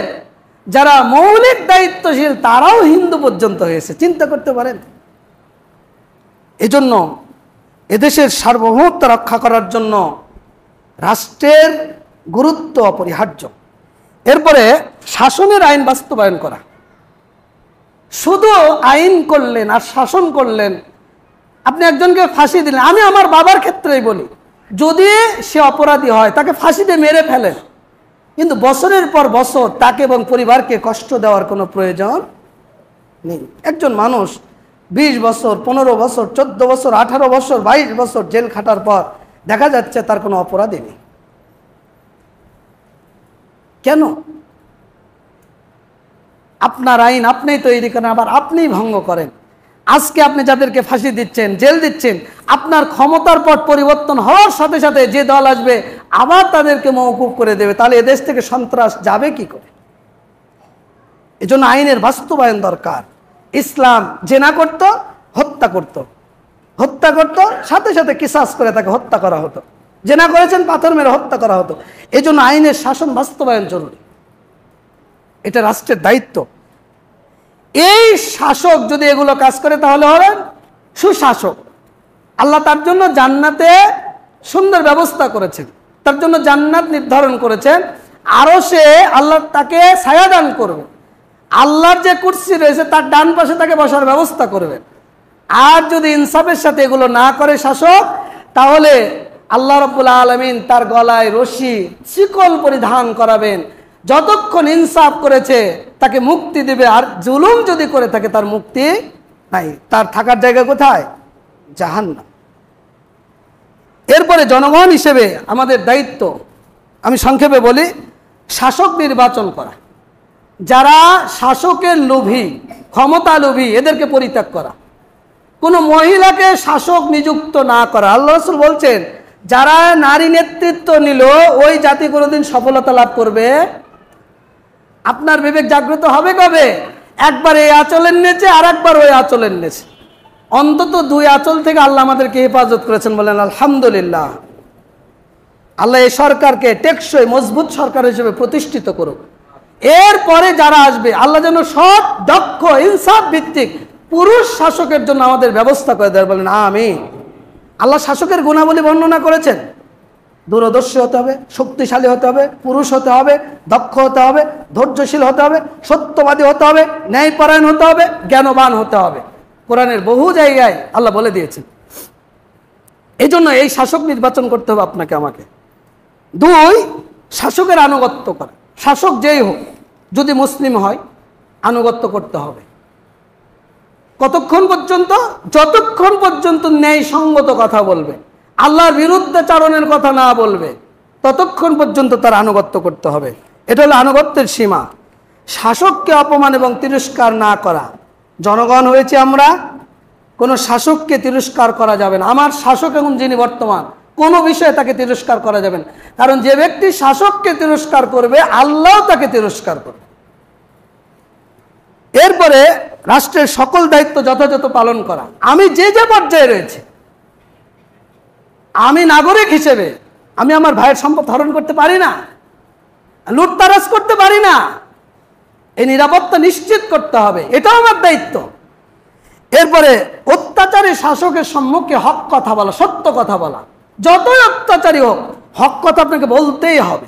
যারা মৌলিক দায়িত্বশীল তারাও হিন্দু পর্যন্ত হয়েছে। চিন্তা করতে পারেন। এজন্য এদেশের সার্বভৌমত্ব রক্ষা করার জন্য রাষ্ট্রের গুরুত্ব অপরিহার্য। এরপরে শাসনের আইন বাস্তবায়ন করা। শুধু আইন করলেন আর শাসন করলেন, আপনি একজনকে ফাঁসি দিলেন। আমি আমার বাবার ক্ষেত্রেই বলি, যদি সে অপরাধী হয় তাকে ফাঁসিতে মেরে ফেলেন, কিন্তু বছরের পর বছর তাকে এবং পরিবারকে কষ্ট দেওয়ার কোনো প্রয়োজন নেই। একজন মানুষ 20 বছর, 15 বছর, 14 বছর, 18 বছর, 22 বছর জেল খাটার পর দেখা যাচ্ছে তার কোনো অপরাধী নেই। কেন? আপনার আইন আপনিই তৈরি করেন, আবার আপনিই ভঙ্গ করেন। আজকে আপনি যাদেরকে ফাঁসি দিচ্ছেন, জেল দিচ্ছেন, আপনার ক্ষমতার পট পরিবর্তন হওয়ার সাথে সাথে যে দল আসবে আবার তাদেরকে মওকুফ করে দেবে। তাহলে এদেশ থেকে সন্ত্রাস যাবে কি করে? এজন্য আইনের বাস্তবায়ন দরকার। ইসলাম জেনা করত, হত্যা করত, সাথে সাথে কিসাস করে তাকে হত্যা করা হতো। জেনা করেছেন, পাথর মেরে হত্যা করা হতো। এজন্য আইনের শাসন বাস্তবায়ন জরুরি, এটা রাষ্ট্রের দায়িত্ব। এই শাসক যদি এগুলো কাজ করে তাহলে হবেন সুশাসক। আল্লাহ তার জন্য জান্নাতে সুন্দর ব্যবস্থা করেছেন, তার জন্য জান্নাত নির্ধারণ করেছেন। আরো সে আল্লাহ তাকে ছায়া দান করবে, আল্লাহর যে কুরসি রয়েছে তার ডান পাশে তাকে বসার ব্যবস্থা করবে। আর যদি ইনসাফের সাথে এগুলো না করে শাসক, তাহলে আল্লাহ রাব্বুল আলামিন তার গলায় রশি, শিকল পরিধান করাবেন। যতক্ষণ ইনসাফ করেছে তাকে মুক্তি দিবে, আর জুলুম যদি করে থাকে তার মুক্তি নাই। তার থাকার জায়গা কোথায়? জাহান্নাম। এরপরে জনগণ হিসেবে আমাদের দায়িত্ব, আমি সংক্ষেপে বলি, শাসক নির্বাচন করা। যারা শাসকের লোভী, ক্ষমতা লোভী, এদেরকে পরিত্যাগ করা। কোনো মহিলাকে শাসক নিযুক্ত না করা। আল্লাহ রাসূল বলছেন, যারা নারী নেতৃত্ব নিল ওই জাতি কোনোদিন সফলতা লাভ করবে। আপনার বিবেক জাগ্রত হবে কবে? একবার এই আঁচলের নেচে আর একবার ওই আঁচলের নেচে। অন্তত 2 আঁচল থেকে আল্লাহ আমাদেরকে হেফাজত করেছেন, বলেন আলহামদুলিল্লাহ। আল্লাহ এই সরকারকে টেকসই মজবুত সরকার হিসেবে প্রতিষ্ঠিত করুক। এরপরে যারা আসবে আল্লাহ যেন সৎ, দক্ষ, ইনসাফ ভিত্তিক পুরুষ শাসকের জন্য আমাদের ব্যবস্থা করে দেয়, বলেন আমিন। আল্লাহ শাসকের গুণাবলী বর্ণনা করেছেন, দূরদর্শী হতে হবে, শক্তিশালী হতে হবে, পুরুষ হতে হবে, দক্ষ হতে হবে, ধৈর্যশীল হতে হবে, সত্যবাদী হতে হবে, ন্যায়পরায়ণ হতে হবে, জ্ঞানবান হতে হবে। কোরআনের বহু জায়গায় আল্লাহ বলে দিয়েছেন। এই জন্য এই শাসক নির্বাচন করতে হবে আপনাকে আমাকে। 2, শাসকের আনুগত্য করা। শাসক যেই হোক, যদি মুসলিম হয় আনুগত্য করতে হবে। কতক্ষণ পর্যন্ত? যতক্ষণ পর্যন্ত ন্যায়সঙ্গত কথা বলবে, আল্লাহর বিরুদ্ধাচারণের কথা না বলবে, ততক্ষণ পর্যন্ত তার আনুগত্য করতে হবে। এটা হলো আনুগত্যের সীমা। শাসককে অপমান এবং তিরস্কার না করা। জনগণ হয়েছে আমরা, কোনো শাসককে তিরস্কার করা যাবে না। আমার শাসক এখন যিনি বর্তমান, কোনো বিষয়ে তাকে তিরস্কার করা যাবে না। কারণ যে ব্যক্তি শাসককে তিরস্কার করবে আল্লাহ তাকে তিরস্কার করবে। এরপরে রাষ্ট্রের সকল দায়িত্ব যথাযথ পালন করা। আমি যে পর্যায়ে রয়েছে, আমি নাগরিক হিসেবে আমি আমার ভাইয়ের সম্পদ হরণ করতে পারি না, লুটতারাজ করতে পারি না। এই নিরাপত্তা নিশ্চিত করতে হবে, এটাও আমার দায়িত্ব। এরপরে অত্যাচারী শাসকের সম্মুখে হক কথা বলা, সত্য কথা বলা। যতই অত্যাচারী হোক, হক কথা আপনাকে বলতেই হবে।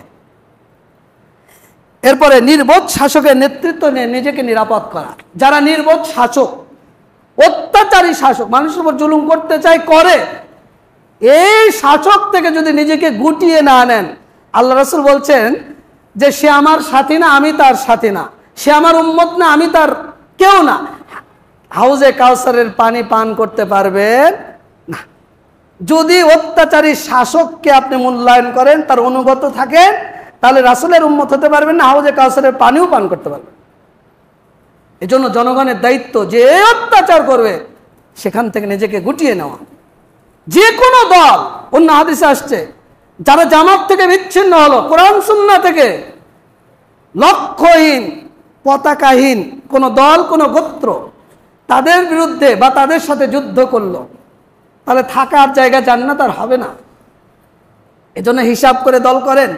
এরপরে নির্বোধ শাসকের নেতৃত্ব নিয়ে নিজেকে নিরাপদ করা। যারা নির্বোধ শাসক, অত্যাচারী শাসক, মানুষের উপর জুলুম করতে চায়, করে, এই শাসক থেকে যদি নিজেকে গুটিয়ে না নেন, আল্লাহ রাসূল বলছেন যে সে আমার সাথী না, আমি তার সাথী না, সে আমার উম্মত না, আমি তার কেউ না, হাউজে কাউসারের পানি পান করতে পারবেন না। যদি অত্যাচারী শাসককে আপনি মূল্যায়ন করেন, তার অনুগত থাকেন, তাহলে রাসূলের উম্মত হতে পারবেন না, হাউজে কাউসারের পানিও পান করতে পারবেন। এজন্য জনগণের দায়িত্ব, যে অত্যাচার করবে সেখান থেকে নিজেকে গুটিয়ে নেওয়া। যে কোনো দল, অন্য হাদিসে আসছে, যারা জামাত থেকে বিচ্ছিন্ন হলো, কোরআন সুন্নাহ থেকে, লক্ষ্যহীন পতাকাহীন কোন দল, কোন গোত্র, তাদের বিরুদ্ধে বা তাদের সাথে যুদ্ধ করলো, তাহলে থাকার জায়গা জান্নাত আর হবে না। এজন্য হিসাব করে দল করেন।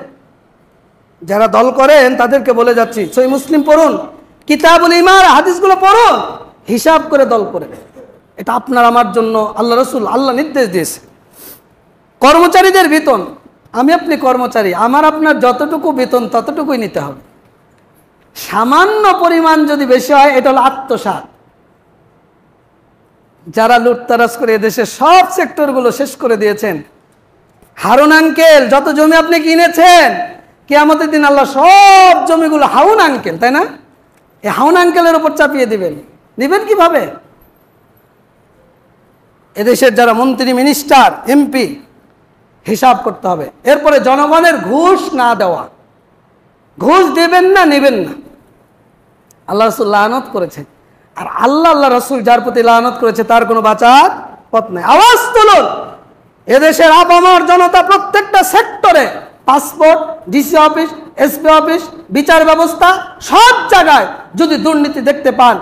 যারা দল করেন তাদেরকে বলে যাচ্ছি, সহিহ মুসলিম পড়ুন, কিতাবুল ঈমান, হাদিসগুলো পড়ুন, হিসাব করে দল করেন। এটা আপনার আমার জন্য আল্লাহ রাসূল, আল্লাহ নির্দেশ দিয়েছে। কর্মচারীদের বেতন, আমি আপনি কর্মচারী, আমার আপনার যতটুকু বেতন ততটুকুই নিতে হবে। সামান্য পরিমাণ যদি বেশি হয়, এটা হলো আত্মসাৎ। যারা লুটতারাজ করে এদেশের সব সেক্টরগুলো শেষ করে দিয়েছেন, হারুন আঙ্কেল যত জমি আপনি কিনেছেন, কিয়ামতের দিন আল্লাহ সব জমিগুলো হারুন আঙ্কেল, তাই না, এই হারুন আঙ্কেলের উপর চাপিয়ে দিবেন। দিবেন কিভাবে? এদেশের যারা মন্ত্রী, মিনিস্টার, এমপি, হিসাব করতে হবে। এরপরে জনগণের ঘুষ না দেওয়া, ঘুষ দেবেন না, নেবেন না। আল্লাহ রাসূল লানত করেছে, আর আল্লাহ রাসূল যার প্রতি লানত করেছে তার কোনো বাঁচার পথ নেই। আওয়াজ তুলুন, এদেশের আপামর জনতা প্রত্যেকটা সেক্টরে, passport, DC office, SP office, বিচার ব্যবস্থা, সব জায়গায় যদি দুর্নীতি দেখতে পান,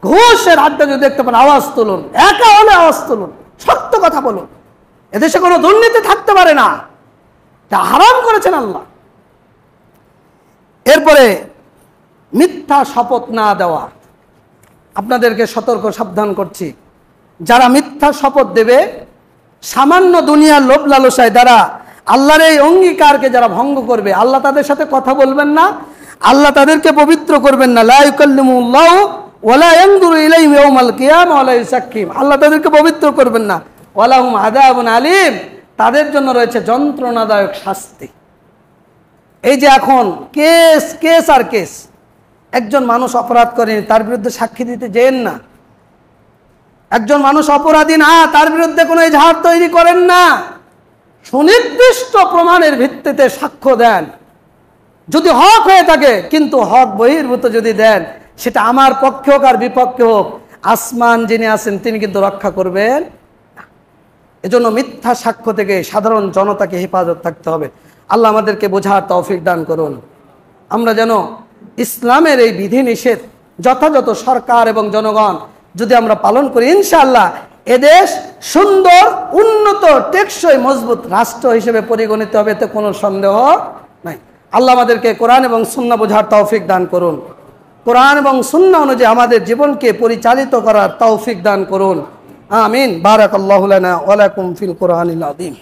ঘুষের আড্ডা যদি দেখতে পান, আওয়াজ তুলুন, একা হলে আওয়াজ তুলুন, সত্য কথা বলুন। এদেশে কোনো দুর্নীতি থাকতে পারে না, তা হারাম করেছেন আল্লাহ। এরপরে মিথ্যা শপথ না দেওয়া। আপনাদেরকে সতর্ক সাবধান করছি, যারা মিথ্যা শপথ দেবে, সামান্য দুনিয়ার লোভ লালসায় দ্বারা আল্লাহর এই অঙ্গীকারকে যারা ভঙ্গ করবে, আল্লাহ তাদের সাথে কথা বলবেন না, আল্লাহ তাদেরকে পবিত্র করবেন না। লা ইউকাল্লিমুল্লাহু ওয়ালা ইয়ানজুরু ইলাইহিম ইয়াওমাল কিয়ামা ওয়ালা ইউযাক্কিহিম, আল্লাহ তাদেরকে পবিত্র করবেন না। ওয়ালাহুম আযাবুন আলীম, তাদের জন্য রয়েছে যন্ত্রণাদায়ক শাস্তি। এই যে এখন কেস কেস আর কেস, একজন মানুষ অপরাধ করেনি, তার বিরুদ্ধে সাক্ষী দিতে যেন না। একজন মানুষ অপরাধী না, তার বিরুদ্ধে কোনো এজাহার তৈরি করেন না। সুনির্দিষ্ট প্রমাণের ভিত্তিতে সাক্ষ্য দেন। যদি হক হয়ে থাকে, কিন্তু হক বহির্ভূত যদি দেন, সেটা আমার পক্ষে হোক আর বিপক্ষে হোক, আসমান যিনি আছেন তিনি কিন্তু রক্ষা করবেন। এজন্য মিথ্যা সাক্ষ্য থেকে সাধারণ জনতাকে হেফাজত থাকতে হবে। আল্লাহ আমাদেরকে বোঝার তৌফিক দান করুন। আমরা যেন ইসলামের এই বিধিনিষেধ যথাযথ সরকার এবং জনগণ যদি আমরা পালন করি, ইনশাআল্লাহ এদেশ সুন্দর, উন্নত, টেকসই, মজবুত রাষ্ট্র হিসেবে পরিগণিত হবে, এতে কোনো সন্দেহ নাই। আল্লাহ আমাদেরকে কোরআন এবং সুন্নাহ বোঝার তৌফিক দান করুন। কোরআন এবং সুন্নাহ অনুযায়ী আমাদের জীবনকে পরিচালিত করার তৌফিক দান করুন। আমিন। বারাকাল্লাহু লানা ওয়া লাকুম ফিল কোরআনিল আযীম।